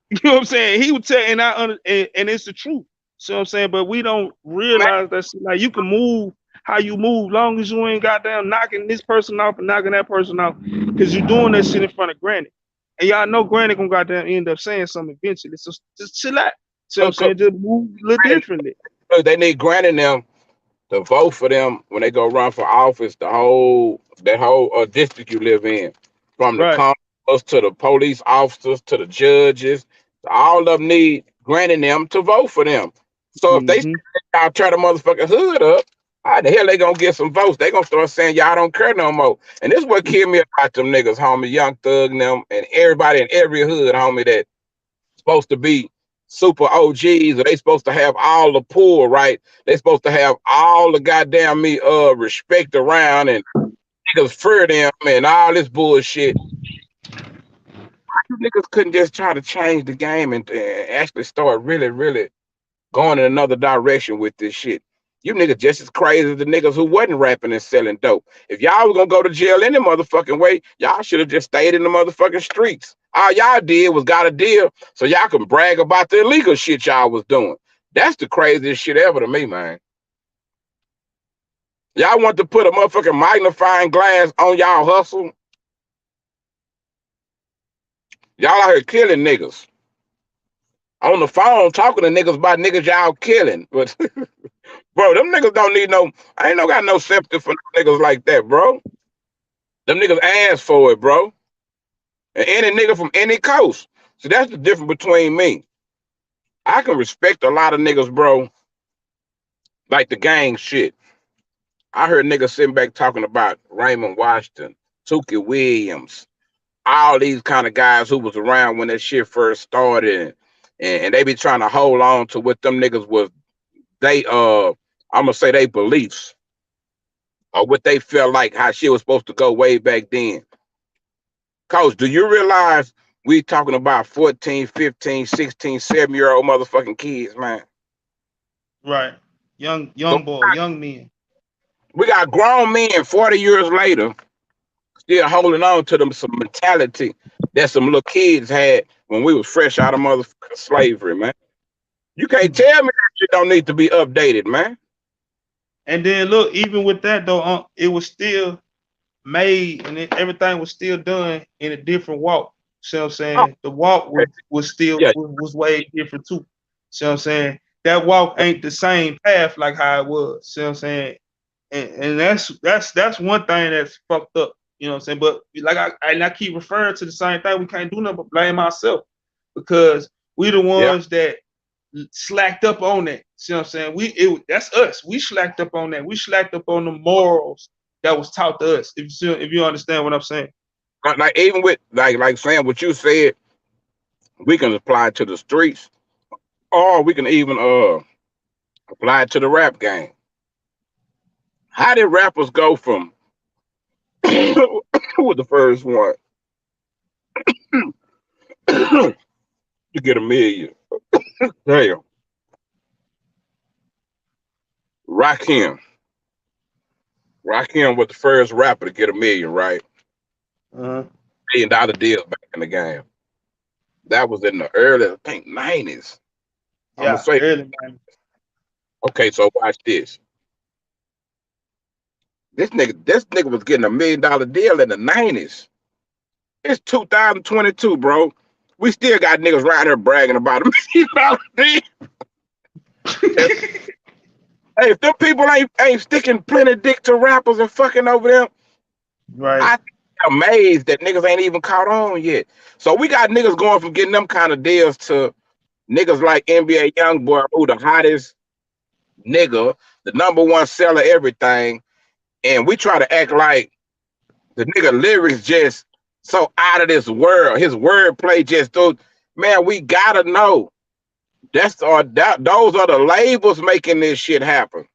you know what I'm saying. He would tell, and it's the truth. See what I'm saying? But we don't Man, realize that shit, like you can move how you move, long as you ain't goddamn knocking this person off and knocking that person off, because you're doing that shit in front of granted. And y'all know Granny gonna goddamn end up saying something eventually. So just chill out. See what I'm Look, saying? Just move a little differently. they need granting them to vote for them when they go run for office. That whole district you live in, from the Right. constables to the police officers to the judges, all of them need granting them to vote for them. So if they Mm-hmm. y'all tear the motherfucking hood up, how the hell they gonna get some votes? They gonna start saying y'all don't care no more. And this is what killed me about them niggas, homie, Young Thug and them, and everybody in every hood, homie, that supposed to be super OGs, or they supposed to have all the pull, right? They supposed to have all the goddamn me respect around and niggas fear them and all this bullshit. You niggas couldn't just try to change the game and actually start really, really going in another direction with this shit. You niggas just as crazy as the niggas who wasn't rapping and selling dope. If y'all was gonna go to jail any motherfucking way, y'all should have just stayed in the motherfucking streets. All y'all did was got a deal so y'all can brag about the illegal shit y'all was doing. That's the craziest shit ever to me, man. Y'all want to put a motherfucking magnifying glass on y'all hustle. Y'all out here killing niggas. On the phone talking to niggas about niggas y'all killing. But bro, them niggas don't need no. I ain't no got no sympathy for niggas like that, bro. Them niggas ask for it, bro. And any nigga from any coast. See, that's the difference between me. I can respect a lot of niggas, bro, like the gang shit. I heard niggas sitting back talking about Raymond Washington, Tookie Williams, all these kind of guys who was around when that shit first started. And they be trying to hold on to what them niggas was they I'm gonna say they beliefs or what they felt like how shit was supposed to go way back then. Coach, do you realize we talking about 14, 15, 16, 7-year-old motherfucking kids, man? Right. Young So young boy, young men. we got grown men 40 years later still holding on to them some mentality that some little kids had when we was fresh out of motherfucking slavery, man. You can't tell me that shit don't need to be updated, man. And then look, even with that though, it was still made and everything was still done in a different walk. See what I'm Oh, saying? The walk okay. was still Yeah, was way different too. See what I'm saying? That walk ain't the same path like how it was. See what I'm saying? And that's one thing that's fucked up. You know what I'm saying? But like I keep referring to the same thing. We can't do nothing but blame ourselves because we the yeah. ones that slacked up on that. See what I'm saying? That's us. We slacked up on that. We slacked up on the morals that was taught to us. If you understand what I'm saying. Like even with like saying what you said, we can apply it to the streets, or we can even apply it to the rap game. How did rappers go from who was the first one to get a million? Damn, Rakim. Rakim was the first rapper to get a million, right? Uh-huh. $1 million deals back in the game. That was in the early, I think, 90s. I'm gonna Yeah, say, early man. okay, so watch this. This nigga was getting $1 million deal in the 90s. It's 2022, bro. We still got niggas around here bragging about $1 million deal. Hey, if them people ain't sticking plenty dick to rappers and fucking over them, Right, I think they're amazed that niggas ain't even caught on yet. So we got niggas going from getting them kind of deals to niggas like NBA YoungBoy, who the hottest nigga, the number one seller, everything, and we try to act like the nigga lyrics just so out of this world. His wordplay just those. Man, we gotta know those are the labels making this shit happen.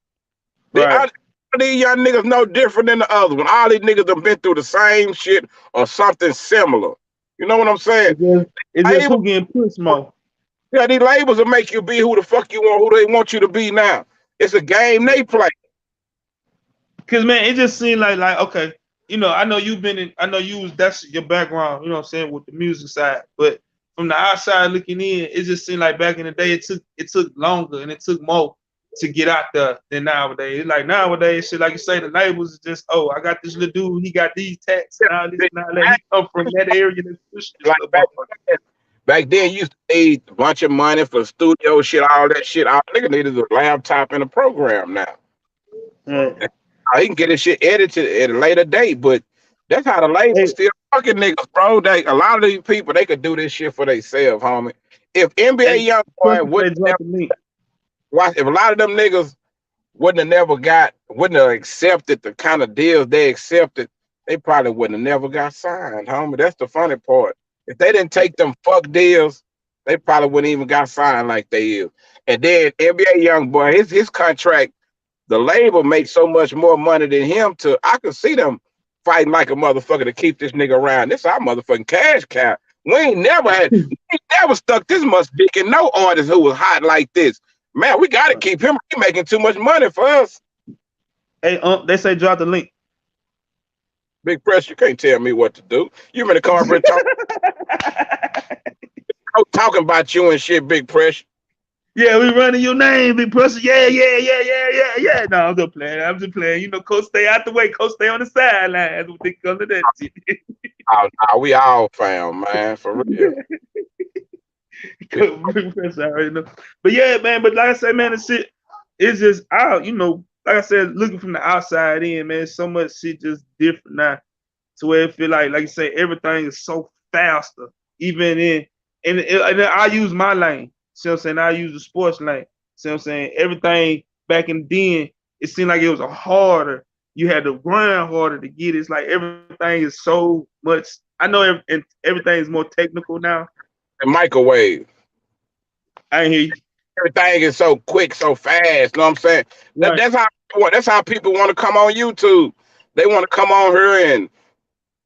The right. other these young niggas no different than the other one. All these niggas have been through the same shit or something similar. You know what I'm saying? It's just Labels, who getting pushed more. yeah, these labels will make you be who the fuck you want, who they want you to be now. It's a game they play. Cause man, it just seemed like okay, I know you've been in, I know that's your background, you know what I'm saying, with the music side. But from the outside looking in, it just seemed like back in the day it took longer and it took more. to get out there than nowadays. Like nowadays, shit, like you say, the labels is just, oh, I got this little dude, he got these tats and all this and all that. He come from that area that's pushing this Like little back motherfucker. then, back then you used to need a bunch of money for studio shit, all that shit. All nigga needed a laptop and a program now. Right. He can get his shit edited at a later date, but that's how the label Hey, still fucking niggas, bro. They a lot of these people they could do this shit for themselves, homie. If NBA hey, young boy Quincy say wouldn't drop never the link. watch, if a lot of them niggas wouldn't have accepted the kind of deals they accepted, they probably wouldn't have never got signed, homie. That's the funny part. If they didn't take them fuck deals, they probably wouldn't even got signed like they is. And then NBA young boy, his contract, the label makes so much more money than him. To I could see them fighting like a motherfucker to keep this nigga around. This our motherfucking cash cow. We ain't never stuck this much dick in no artist who was hot like this. Man, we gotta keep him. He making too much money for us. Hey, they say drop the link. Big Press, you can't tell me what to do. You been the corporate talking about you and shit, Big Press. Yeah, we running your name, big person. Yeah, yeah, yeah, yeah, yeah, yeah. No, I'm just playing. I'm just playing. You know, coach stay out the way. Coach stay on the sideline. That's what they call it. That shit. Oh, nah, we all found, man, for real. Big person, I already know. But yeah, man. But like I said, man, the shit it's just out. You know, like I said, looking from the outside in, man, so much shit just different now. To where it feel like you say, everything is so faster. Even and I use my lane. See what I'm saying? I use the sports lane. See what I'm saying? Everything back in then, it seemed like it was a harder. You had to grind harder to get it. It's like everything is so much. I know everything is more technical now. The microwave. I ain't hear you. Everything is so quick, so fast. Know what I'm saying? Right. That's how people want to come on YouTube. They want to come on here and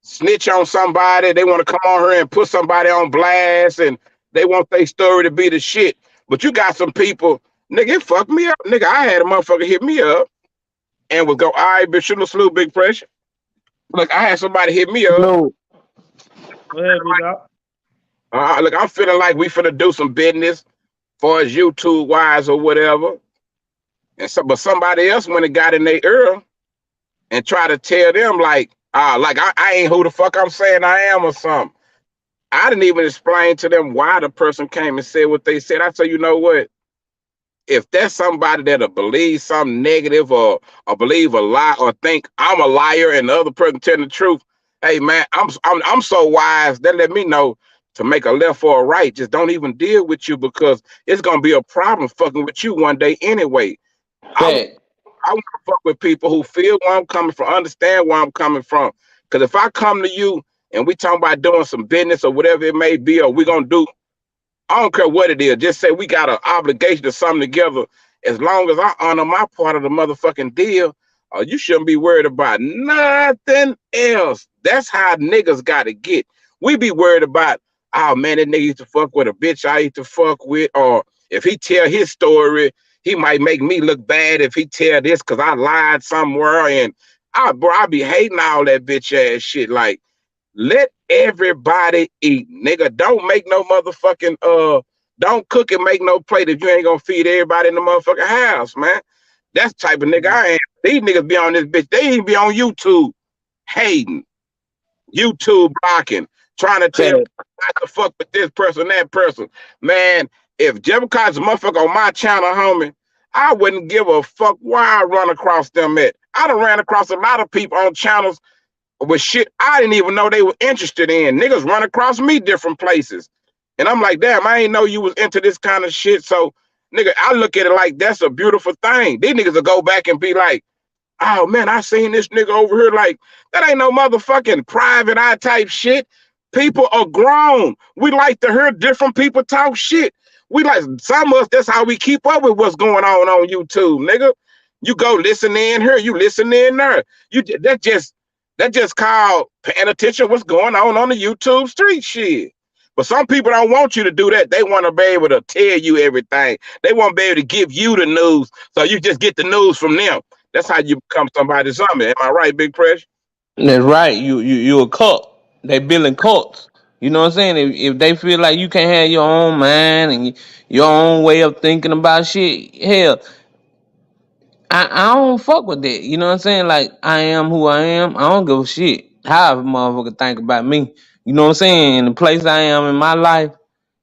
snitch on somebody. They want to come on here and put somebody on blast, and they want their story to be the shit. But you got some people, nigga, it fucked me up. Nigga, I had a motherfucker hit me up and was go, all right, bitch, shouldn't slew big pressure. Look, I had somebody hit me up. Yo, Go ahead, big dog. Look, I'm feeling like we finna do some business for as YouTube wise or whatever. But somebody else went and got in their ear and try to tell them like I ain't who the fuck I'm saying I am or something. I didn't even explain to them why the person came and said what they said. I said, you know what? If that's somebody that'll believe something negative or believe a lie or think I'm a liar and the other person telling the truth, hey man, I'm so wise that let me know to make a left or a right. Just don't even deal with you because it's gonna be a problem fucking with you one day anyway. I fact. I want to fuck with people who feel where I'm coming from, understand where I'm coming from. Because if I come to you and we talking about doing some business or whatever it may be, or we gonna do, I don't care what it is. Just say we got an obligation to something together. As long as I honor my part of the motherfucking deal, you shouldn't be worried about nothing else. That's how niggas gotta get. We be worried about, oh man, that nigga used to fuck with a bitch I used to fuck with, or if he tell his story, he might make me look bad if he tell this because I lied somewhere. And I be hating all that bitch ass shit. Like, let everybody eat, nigga. Don't make no motherfucking don't cook and make no plate if you ain't gonna feed everybody in the motherfucking house, man. That's the type of nigga I am. These niggas be on this bitch. They even be on YouTube hating, YouTube blocking, trying to tell Fact. not to fuck with this person, that person. Man, if Jebediah's a motherfucker on my channel, homie, I wouldn't give a fuck where I run across them at. I done ran across a lot of people on channels with shit I didn't even know they were interested in. Niggas run across me different places. And I'm like, damn, I ain't know you was into this kind of shit. So, nigga, I look at it like that's a beautiful thing. These niggas will go back and be like, oh man, I seen this nigga over here. Like, that ain't no motherfucking private eye type shit. People are grown. We like to hear different people talk shit. We like some of us, that's how we keep up with what's going on YouTube, nigga. You go listen in here, you listen in there. You that just called paying attention what's going on the YouTube street shit. But some people don't want you to do that. They want to be able to tell you everything. They want to be able to give you the news, so you just get the news from them. That's how you become somebody's zombie. Am I right, Big Press? That's right. You a cult. They building cults. You know what I'm saying? If they feel like you can't have your own mind and your own way of thinking about shit, hell, I don't fuck with that. You know what I'm saying? Like I am who I am. I don't give a shit how a motherfucker think about me. You know what I'm saying? In the place I am in my life,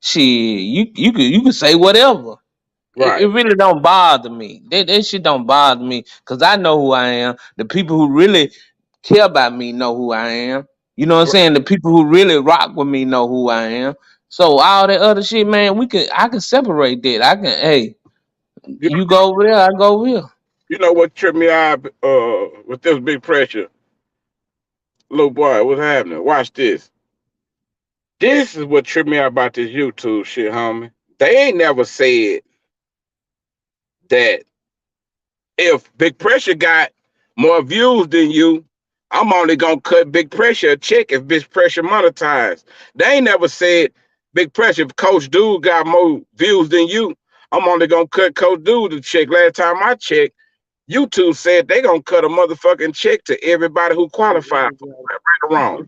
shit, you could say whatever. It Right. really don't bother me. That shit don't bother me because I know who I am. The people who really care about me know who I am. You know what I'm Right. saying? The people who really rock with me know who I am. So all that other shit, man, I can separate that. I can, hey, You you go over there, I go over here. you know what tripped me out with this big pressure, little boy. What's happening? Watch this. This is what tripped me out about this YouTube shit, homie. They ain't never said that if Big Pressure got more views than you, I'm only gonna cut Big Pressure a check if Big Pressure monetized. They ain't never said Big Pressure if Coach Dude got more views than you, I'm only gonna cut Coach Dude a check. Last time I checked, YouTube said they gonna cut a motherfucking check to everybody who qualified for it, right or wrong.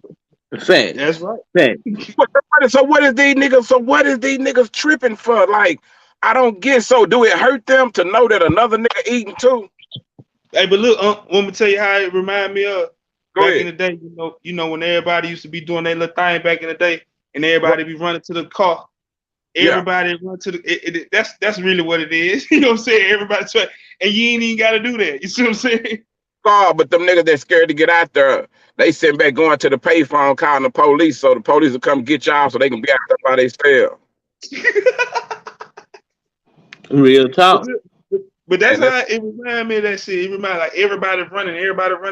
That's Facts. right. Facts. So what is these niggas? So what is these niggas tripping for? Like, I don't get. So do it hurt them to know that another nigga eating too? Hey, but look, want me to tell you how it remind me of Go back in ahead. the day. You know when everybody used to be doing their little thing back in the day, and everybody be running to the car. Yeah. Everybody run to the. That's really what it is. You know what I'm saying? Everybody try, and you ain't even got to do that. You see what I'm saying? God, but them niggas that scared to get out there, they sitting back going to the payphone calling the police, so the police will come get y'all so they can be out there by themselves. Real But, talk. but that's And that's how it remind me of that shit. It remind like everybody running,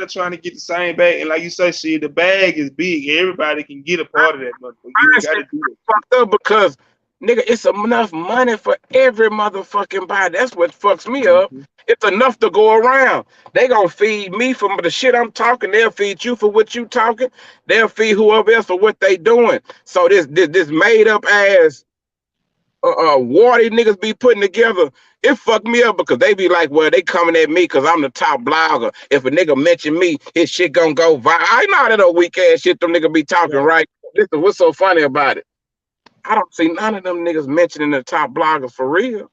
trying to get the same bag. And like you say, shit, the bag is big. Everybody can get a part of that motherfucker. You ain't got honestly to do it. fucked up because nigga, it's enough money for every motherfucking body. That's what fucks me up. Mhm. It's enough to go around. They gonna feed me for the shit I'm talking. They'll feed you for what you talking. They'll feed whoever else for what they doing. So this made up ass war these niggas be putting together, it fucked me up because they be like, well, they coming at me because I'm the top blogger. If a nigga mention me, his shit gonna go viral. I know that old weak ass shit them niggas be talking, Right. right? Listen, what's so funny about it? I don't see none of them niggas mentioning the top bloggers for real.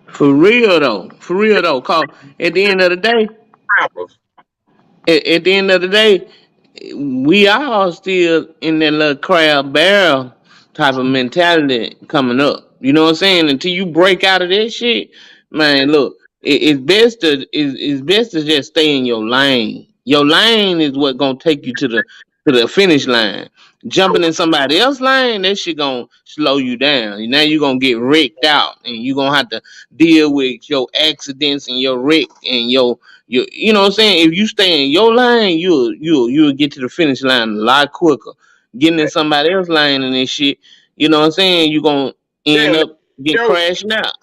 For real though. For real though. Cause at the end of the day, Rappers. at the end of the day, we all still in that little crab barrel type of mentality coming up. You know what I'm saying? Until you break out of that shit, man. Look, it's best to just stay in your lane. Your lane is what gonna take you to the finish line. Jumping in somebody else's lane, that shit gonna slow you down. Now you gonna get wrecked out, and you gonna have to deal with your accidents and your wreck and you know what I'm saying? If you stay in your lane, you'll get to the finish line a lot quicker. Getting in somebody else's lane and this shit, you know what I'm saying? You're gonna Yeah, end like, up getting yo, crashing out.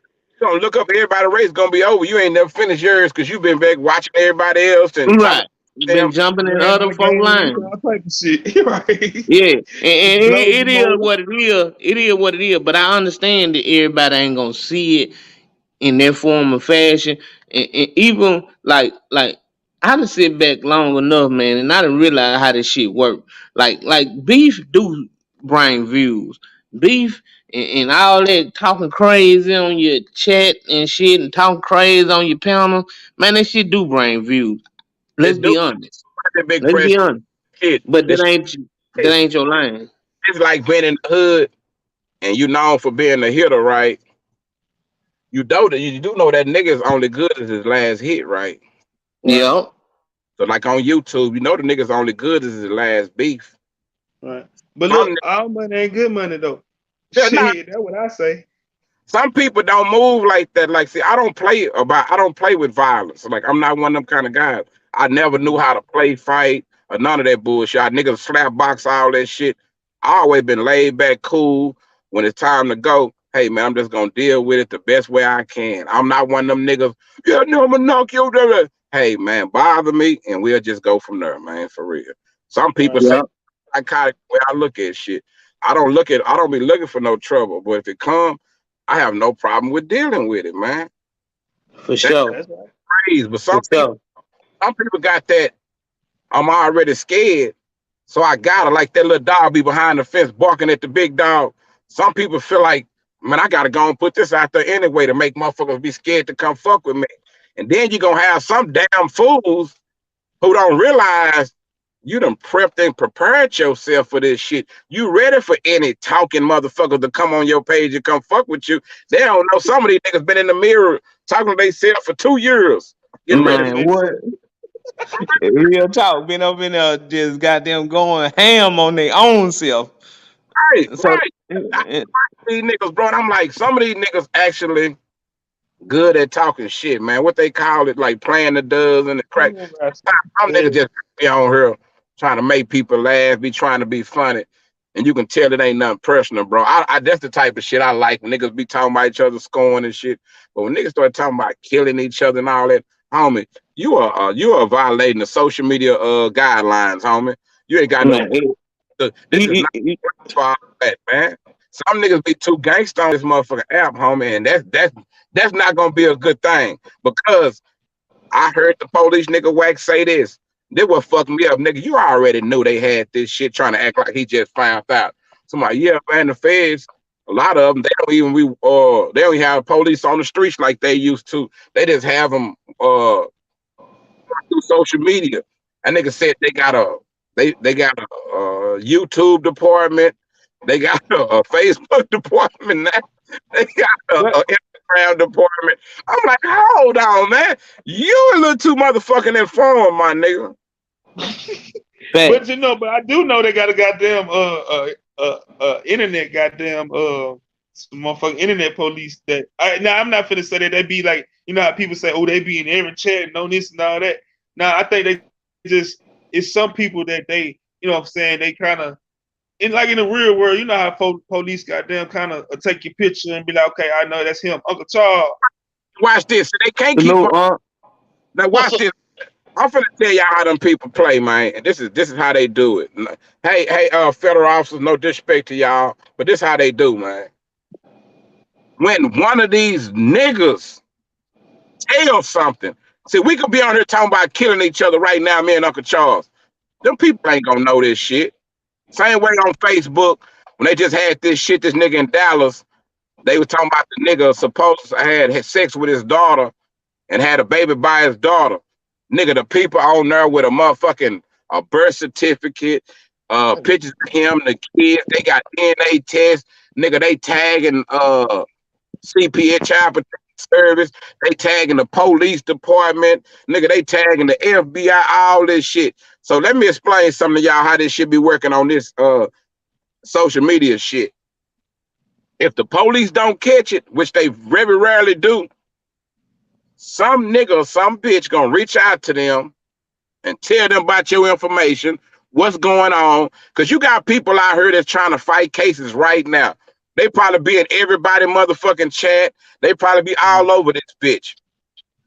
you gonna look up everybody race gonna be over. You ain't never finished yours because you been back watching everybody else and talking Right. You've to them. been jumping in Ran out other of folk game, lines. all type of shit. Right. Yeah, and Blows it your is motor. what it is. It is what it is. But I understand that everybody ain't gonna see it in that form of fashion. And even like I done sit back long enough, man, and I didn't realize how this shit work. Like beef do bring views. Beef and all that talking crazy on your chat and shit and talking crazy on your panel, man, that shit do bring views. Let's It do be honest. that big Let's press be honest. shit. But This that ain't your lane. it's like being in the hood and you known for being a hitter, right? You do know that nigga's only good as his last hit, right? Right. Yep. So like on YouTube, you know the nigga's only good as his last beef. Right. But Some look, all money ain't good money though. niggas, nah, Shit, that's what I say. some people don't move like that. Like, see, I don't play with violence. Like, I'm not one of them kind of guys. I never knew how to play fight or none of that bullshit. I niggas slap box all that shit. I always been laid back, cool. When it's time to go, hey man, I'm just gonna deal with it the best way I can. I'm not one of them niggas. Yeah, no, I'm gonna knock you down. Hey man, bother me, and we'll just go from there, man. For real. Some people Right. say Yep. psychotic way I look at shit. I don't be looking for no trouble. But if it come, I have no problem with dealing with it, man. For That's sure. That's right. crazy. But For sure. some people got that. I'm already scared, so I gotta like that little dog be behind the fence barking at the big dog. Some people feel like, man, I gotta go and put this out there anyway to make motherfuckers be scared to come fuck with me. And then you're gonna have some damn fools who don't realize you done prepped and prepared yourself for this shit. You ready for any talking motherfucker to come on your page and come fuck with you. They don't know some of these niggas been in the mirror talking to themselves for 2 years. Getting ready. Man, what? Real talk. Been up in there just goddamn going ham on their own self. Right, So, right. These niggas, bro. And I'm like, some of these niggas actually good at talking shit, man. What they call it, like playing the does and the crack. Some niggas just be on here trying to make people laugh, be trying to be funny. And you can tell it ain't nothing personal, bro. I that's the type of shit I like. When niggas be talking about each other scoring and shit. But when niggas start talking about killing each other and all that, homie, you are violating the social media guidelines, homie. You ain't got no. man, This is not for all that, man. Some niggas be too gangsta on this motherfucking app, homie, and that's not gonna be a good thing because I heard the police nigga Wax say this. They will fuck me up, nigga. You already knew they had this shit trying to act like he just found out. Somebody, yeah, man, the feds, a lot of them, they don't even have police on the streets like they used to. They just have them through social media. And nigga said they got a YouTube department, they got a Facebook department now, they got a Instagram department. I'm like, hold on, man. You a little too motherfucking informed, my nigga. But but I do know they got a goddamn internet goddamn some motherfucking internet police that now I'm not finna say that they be like, you know how people say, oh, they be in every chat and on this and all that. Now I think they just, it's some people that they, you know what I'm saying, they kind of in the real world, you know how police goddamn kind of take your picture and be like, okay, I know that's him, Uncle Charles. Watch this. They can't keep up. Now watch this. I'm finna tell y'all how them people play, man. And this is how they do it. Hey, federal officers, no disrespect to y'all, but this is how they do, man. When one of these niggas tell something, see, we could be on here talking about killing each other right now, me and Uncle Charles. Them people ain't gonna know this shit. Same way on Facebook, when they just had this shit, this nigga in Dallas, they were talking about the nigga supposed to had sex with his daughter and had a baby by his daughter. Nigga, the people on there with a motherfucking birth certificate, pictures of him, the kids, they got DNA tests. Nigga, they tagging CPS, Child Protective Service. They tagging the police department. Nigga, they tagging the FBI, all this shit. So let me explain something to y'all how this shit be working on this social media shit. If the police don't catch it, which they very rarely do, some nigga or some bitch gonna reach out to them and tell them about your information, what's going on. Cause you got people out here that's trying to fight cases right now. They probably be in everybody motherfucking chat. They probably be all over this bitch.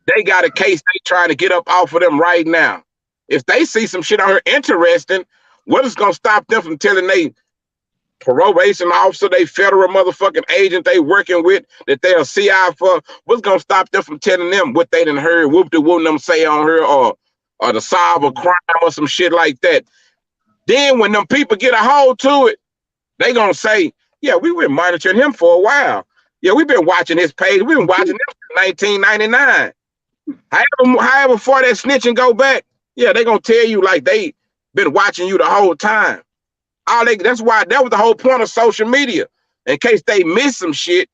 They got a case they trying to get up off of them right now. If they see some shit on here interesting, what is gonna stop them from telling they probation officer, they federal motherfucking agent they working with, that they're CI for? What's gonna stop them from telling them what they done heard whoop-de-whoop them say on her, or to solve a crime or some shit like that? Then when them people get a hold to it, they gonna say, yeah, we've been monitoring him for a while. Yeah, we've been watching his page. We've been watching him since 1999. However far that snitching go back, yeah, they gonna tell you like they been watching you the whole time. That's why that was the whole point of social media. In case they miss some shit,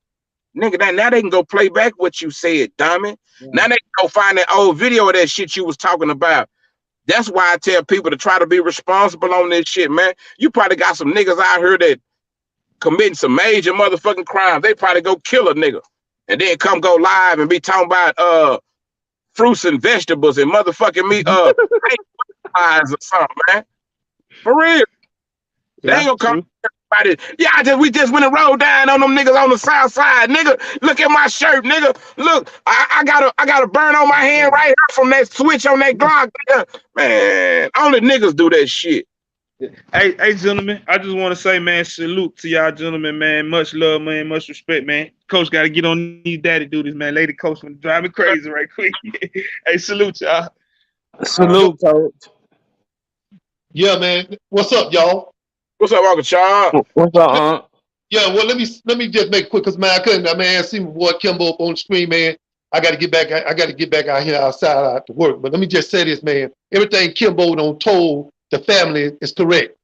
nigga, now they can go play back what you said, dummy. Yeah. Now they can go find that old video of that shit you was talking about. That's why I tell people to try to be responsible on this shit, man. You probably got some niggas out here that committing some major motherfucking crimes. They probably go kill a nigga and then come go live and be talking about fruits and vegetables and motherfucking meat pies or something, man. For real. They ain't gonna come about it. Yeah, we just went and rolled down on them niggas on the south side, nigga. Look at my shirt, nigga. Look, I got a burn on my hand right here from that switch on that Glock, nigga. Man, only niggas do that shit. Hey, gentlemen, I just want to say, man, salute to y'all, gentlemen, man. Much love, man. Much respect, man. Coach got to get on these daddy duties, man. Lady Coach want to drive me crazy right quick. Hey, salute y'all. Salute, Coach. Yeah, man. What's up, y'all? What's up, Uncle Charles? What's up, Yeah, well, let me just make it quick, because, man, I couldn't, man, see my boy KIMBO up on the screen, man. I got to get back. I got to get back out here outside out to work. But let me just say this, man. Everything Kimbo done told the family is correct.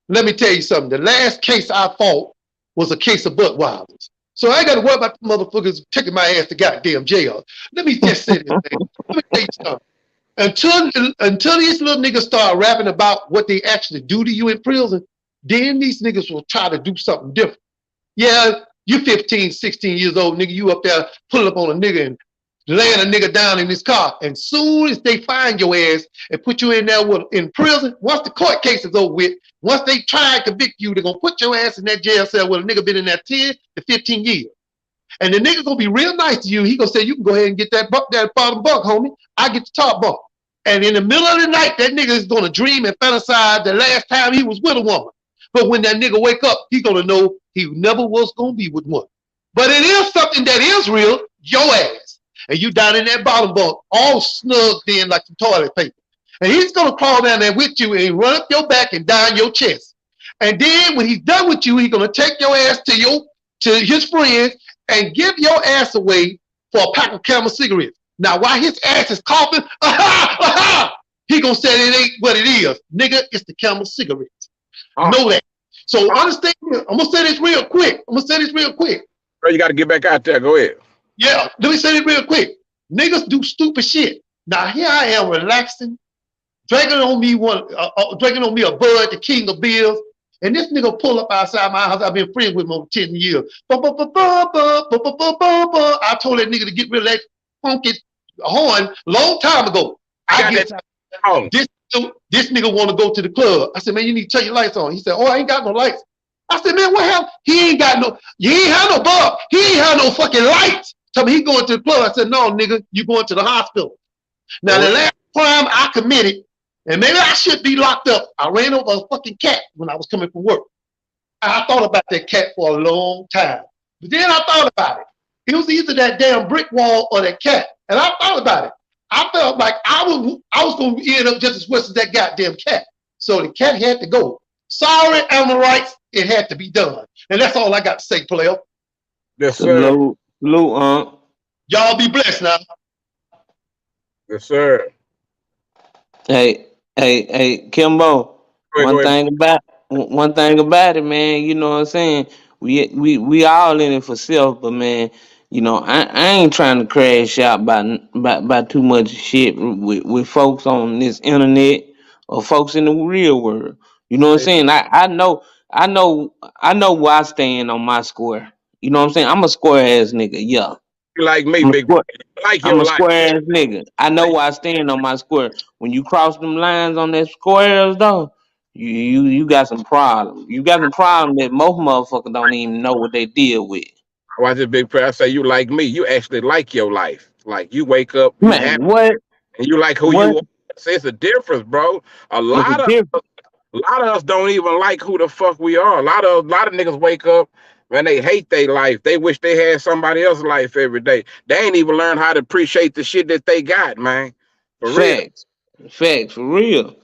Let me tell you something. The last case I fought was a case of Budweiser's. So I ain't got to worry about the motherfuckers taking my ass to goddamn jail. Let me just say this, man. Let me tell you something. Until these little niggas start rapping about what they actually do to you in prison, then these niggas will try to do something different. Yeah, you 15, 16 years old, nigga, you up there pulling up on a nigga and laying a nigga down in his car. And soon as they find your ass and put you in there in prison, once the court case is over with, once they try and convict you, they're gonna put your ass in that jail cell where a nigga been in there 10 to 15 years. And the nigga gonna be real nice to you. He gonna say, you can go ahead and get that bottom bunk, homie. I get the top bunk. And in the middle of the night, that nigga is gonna dream and fantasize the last time he was with a woman. But when that nigga wake up, he gonna know he never was gonna be with one. But it is something that is real, your ass. And you down in that bottom bunk, all snugged in like some toilet paper. And he's gonna crawl down there with you and run up your back and down your chest. And then when he's done with you, he's gonna take your ass to his friends and give your ass away for a pack of Camel cigarettes. Now, while his ass is coughing, he gonna say it ain't what it is. Nigga, it's the Camel cigarettes. Know that. So understand, I'm gonna say this real quick. Bro, you got to get back out there. Go ahead. Yeah, let me say this real quick. Niggas do stupid shit. Now here I am relaxing, drinking on me a bud, the king of beers, and this nigga pull up outside my house. I've been friends with him over 10 years. I told that nigga to get rid of that funky horn long time ago. This nigga want to go to the club. I said, man, you need to turn your lights on. He said, oh, I ain't got no lights. I said, man, what happened? He ain't have no bulb. He ain't have no fucking lights. Tell me he going to the club. I said, no, nigga, you going to the hospital. Now, the last crime I committed, and maybe I should be locked up, I ran over a fucking cat when I was coming from work. I thought about that cat for a long time. But then I thought about it. It was either that damn brick wall or that cat. And I thought about it. I felt like I was going to end up just as worse as that goddamn cat. So the cat had to go. Sorry, animal rights. It had to be done. And that's all I got to say, player. Yes, sir. Y'all be blessed now. Yes, sir. Hey, Kimbo. One thing about it, man. You know what I'm saying? We all in it for self, but man, you know, I ain't trying to crash out by too much shit with folks on this internet or folks in the real world. You know what I'm saying? I know where I stand on my square. You know what I'm saying? I'm a square ass nigga. Yeah. You like me, I'm a big square. bro. Like I'm your a life. square ass nigga. I know where I stand on my square. When you cross them lines on that squares though, you got some problems. You got some problems that most motherfuckers don't even know what they deal with. Watch this big prayer. I say you like me. You actually like your life. Like you wake up, you happy, Man, what? and you like who What? you are. So it's a difference, bro. A It's a lot of difference. a lot of us don't even like who the fuck we are. A lot of niggas wake up and they hate their life. They wish they had somebody else's life every day. They ain't even learn how to appreciate the shit that they got, man. For real. Facts. Facts for real.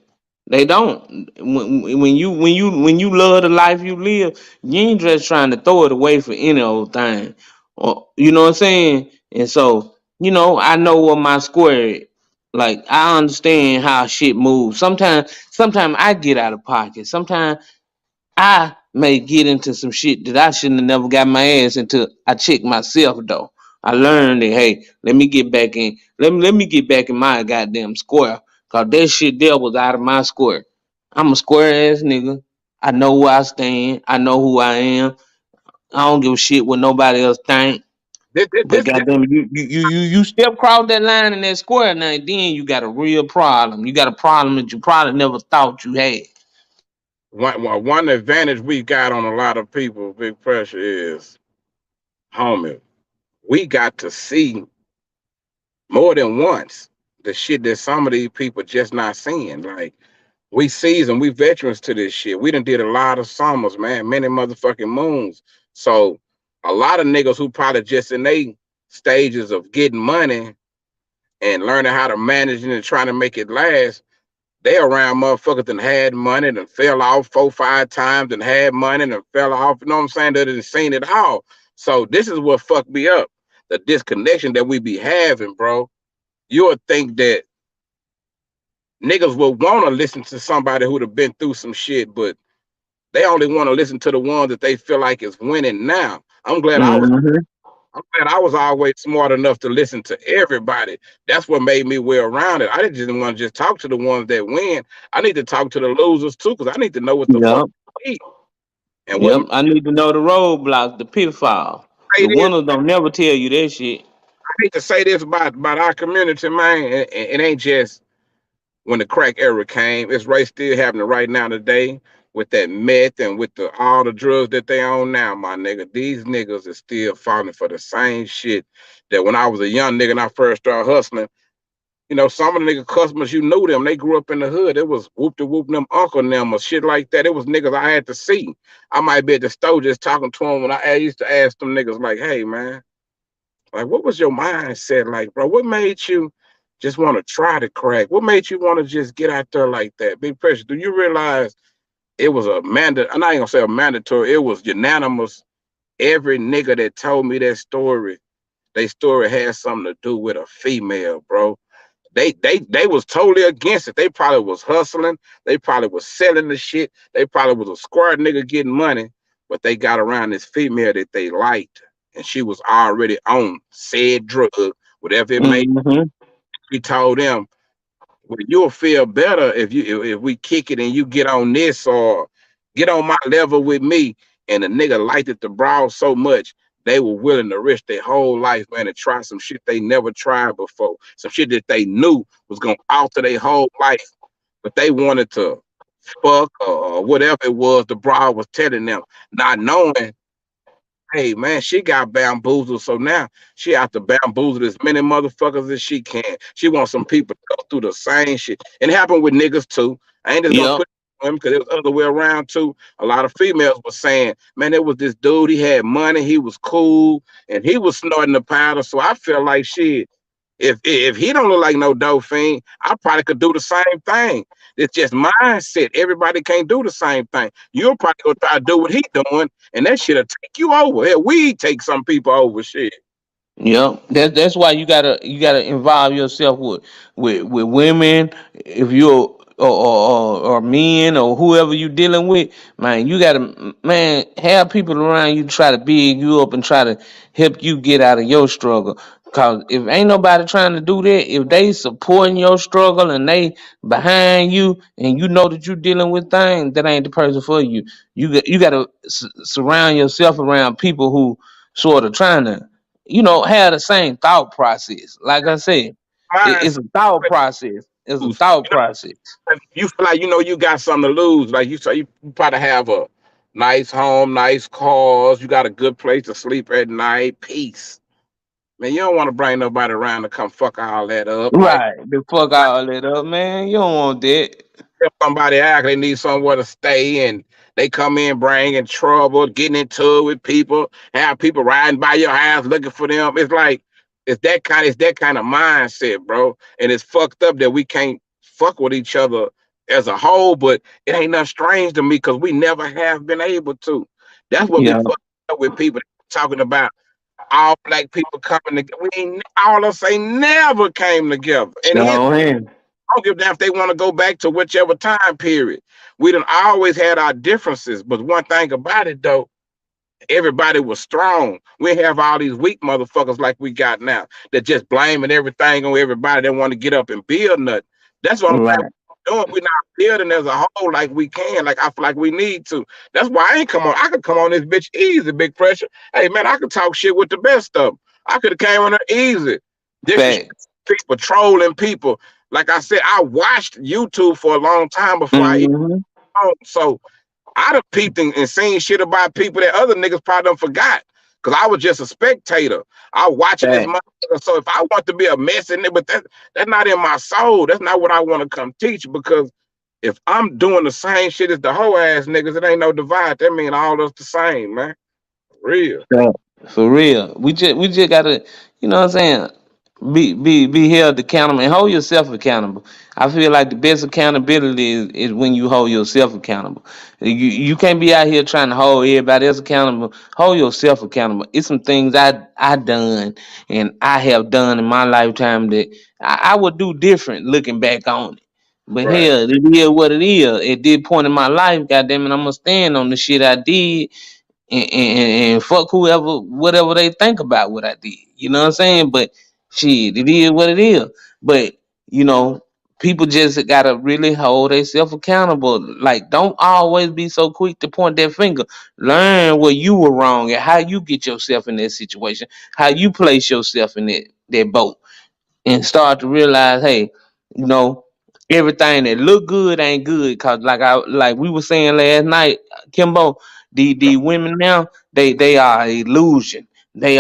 They don't. When you love the life you live, you ain't just trying to throw it away for any old thing. Or you know what I'm saying? And so, I know what my square is. Like I understand how shit moves. Sometimes I get out of pocket. Sometimes I may get into some shit that I shouldn't have never got my ass into. I check myself though. I learned that hey, let me get back in. Let me get back in my goddamn square. Cause that shit there was out of my square. I'm a square ass nigga. I know where I stand. I know who I am. I don't give a shit what nobody else think. This, this, But this, this goddamn, you step across that line in that square now, then you got a real problem. You got a problem that you probably never thought you had. one advantage we got on a lot of people, big pressure is, homie, we got to see more than once the shit that some of these people just not seeing. Like we seasoned, we veterans to this shit. We done did a lot of summers, man, many motherfucking moons. So a lot of niggas who probably just in they stages of getting money and learning how to manage it and trying to make it last, they around motherfuckers that had money and fell off 4, 5 times and had money and fell off. You know what I'm saying? They done seen it all. So this is what fucked me up. the disconnection that we be having, bro. You would think that niggas would want to listen to somebody who'd have been through some shit, but they only want to listen to the ones that they feel like is winning now. Mm-hmm. I'm glad I was always smart enough to listen to everybody. That's what made me well rounded. I didn't just want to just talk to the ones that win. I need to talk to the losers too, because I need to know what the fuck Yep. they need. And what Yep. I need to know the roadblocks, the pitfall. say The this, winners don't never tell you that shit. I hate to say this about our community, man. It ain't just when the crack era came. It's right still happening right now today with that meth and with all the drugs that they own now, my nigga. These niggas is still falling for the same shit that when I was a young nigga and I first started hustling. You know, some of the nigga customers, you knew them. They grew up in the hood. It was whoop de whoop them uncle them or shit like that. It was niggas I had to see. I might be at the store just talking to them when I used to ask them niggas like, hey man, like what was your mindset like, bro? What made you just want to try to crack? What made you want to just get out there like that? Big pressure. Do you realize it was a mandate? I'm not even gonna say a mandatory, it was unanimous. Every nigga that told me that story, their story had something to do with a female, bro. They was totally against it. They probably was hustling. They probably was selling the shit. They probably was a square nigga getting money, but they got around this female that they liked, and she was already on said drug, whatever it may. Mm-hmm. She told them, well, you'll feel better if we kick it and you get on this or get on my level with me. And the nigga liked it the broad so much they were willing to risk their whole life, man, and try some shit they never tried before, some shit that they knew was gonna alter their whole life, but they wanted to fuck or whatever it was the broad was telling them, not knowing. Hey man, she got bamboozled, so now she out to bamboozle as many motherfuckers as she can. She wants some people to go through the same shit. And it happened with niggas too. I ain't just gonna Yep. put it on him because it was the other way around too. A lot of females were saying, man, there was this dude, he had money, he was cool, and he was snorting the powder. So I felt like shit. If he don't look like no dope fiend, I probably could do the same thing. It's just mindset. Everybody can't do the same thing. You'll probably go try to do what he doing, and that shit'll take you over. Hell, we take some people over. Shit. Yep, that's why you gotta involve yourself with women. If you're or men or whoever you dealing with, man, you gotta, man, have people around you try to big you up and try to help you get out of your struggle. Cause if ain't nobody trying to do that, if they supporting your struggle and they behind you, and you know that you dealing with things, that ain't the person for you. You gotta surround yourself around people who sort of trying to, have the same thought process. Like I said, it's Mindset. a thought process. It's a thought You process. know, you feel like you got something to lose. Like you say, you probably have a nice home, nice cars. You got a good place to sleep at night, peace. Man, you don't want to bring nobody around to come fuck all that up. Like. Right. The fuck all that up, man. You don't want that. If somebody act they need somewhere to stay and they come in bringing trouble, getting into it with people, have people riding by your house looking for them. It's like it's that kind of mindset, bro. And it's fucked up that we can't fuck with each other as a whole, but it ain't nothing strange to me because we never have been able to. That's what be Yeah. fucked up with people talking about all black people coming together. We ain't all of us ain't never came together. And his No, man. I don't give a damn if they want to go back to whichever time period. We done always had our differences, but one thing about it though, everybody was strong. We have all these weak motherfuckers like we got now that just blaming everything on everybody. They want to get up and build nothing. That's what I'm saying. Right. Doing. We're not building as a whole like we can, like I feel like we need to. That's why I ain't come on. I could come on this bitch easy, big pressure. Hey man, I could talk shit with the best of them. I could have came on her easy. Disrespect Facts. people, trolling people. Like I said, I watched YouTube for a long time before I even Mm-hmm. so I done peeped and seen shit about people that other niggas probably done forgot. Cause I was just a spectator. I watching this Facts. motherfucker. So if I want to be a mess in it, but that's not in my soul. That's not what I want to come teach. Because if I'm doing the same shit as the whole ass niggas, it ain't no divide. That mean all us the same, man. Real. Facts. For real. We just gotta, you know what I'm saying? be held accountable and hold yourself accountable. I feel like the best accountability is when you hold yourself accountable. You can't be out here trying to hold everybody else accountable. Hold yourself accountable. It's some things I done and I have done in my lifetime that I would do different looking back on it. But Right. hell, it is what it is. At this point in my life, goddamn it, I'm gonna stand on the shit I did and fuck whoever, whatever they think about what I did. You know what I'm saying? But shit, it is what it is. But you know, people just gotta really hold themselves accountable. Like, don't always be so quick to point that finger. Learn where you were wrong and how you get yourself in that situation, how you place yourself in that boat and start to realize, hey, you know, everything that look good ain't good. Cause like we were saying last night, Kimbo, the women now, they are illusion. They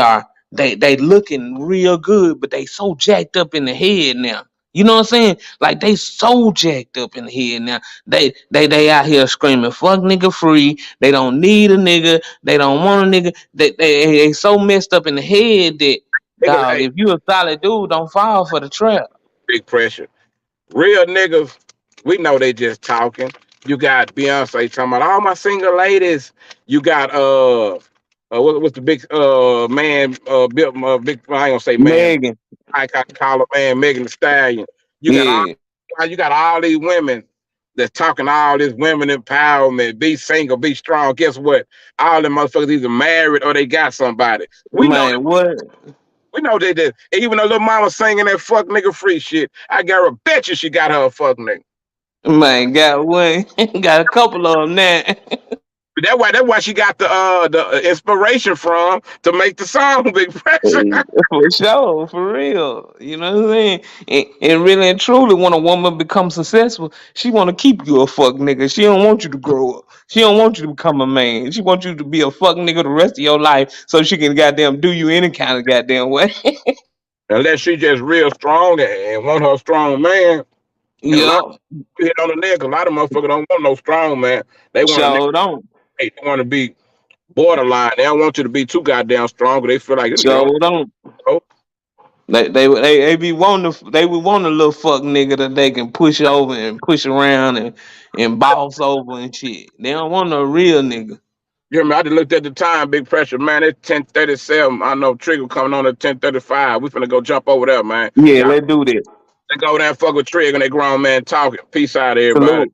looking real good, but they so jacked up in the head now. You know what I'm saying? Like they so jacked up in the head now. They out here screaming fuck nigga free. They don't need a nigga. They don't want a nigga. They so messed up in the head that Niggas, dog, hey, if you a solid dude, don't fall for the trap. big pressure. Real niggas, we know they just talking. You got Beyonce talking about all my single ladies. You got what's the big man big I ain't gonna say man. Megan. I call her man Megan the Stallion. You got Yeah. you got all these women that's talking all this women empowerment, be single, be strong. Guess what? All them motherfuckers either married or they got somebody. Man, what? We know they did. Even though little mama singing that fuck nigga free shit, I got her bet you she got her a fuck nigga. Man, got one. Got a couple of them now. That's why she got the inspiration from to make the song Big Pressure. For sure, for real. You know what I'm saying? And really and truly, when a woman becomes successful, she want to keep you a fuck nigga. She don't want you to grow up. She don't want you to become a man. She wants you to be a fuck nigga the rest of your life so she can goddamn do you any kind of goddamn way. Unless she just real strong and want her strong man. And a lot Yup. of hit on the neck. A lot of motherfuckers don't want no strong man. They want a nigga. Sure don't. They want to be borderline. They don't want you to be too goddamn strong. They feel like this nigga don't Sure don't. know. They be wanting they would want a little fuck nigga that they can push over and push around and boss over and shit. They don't want no real nigga. You hear me? I just looked at the time, Big Pressure, man. It's 10:37. I know Trigger coming on at 10:35. We finna go jump over there, man. Yeah, Y'all let's do that. they go over there and fuck with Trigger and they grown man talking. Peace out, everybody. Salute.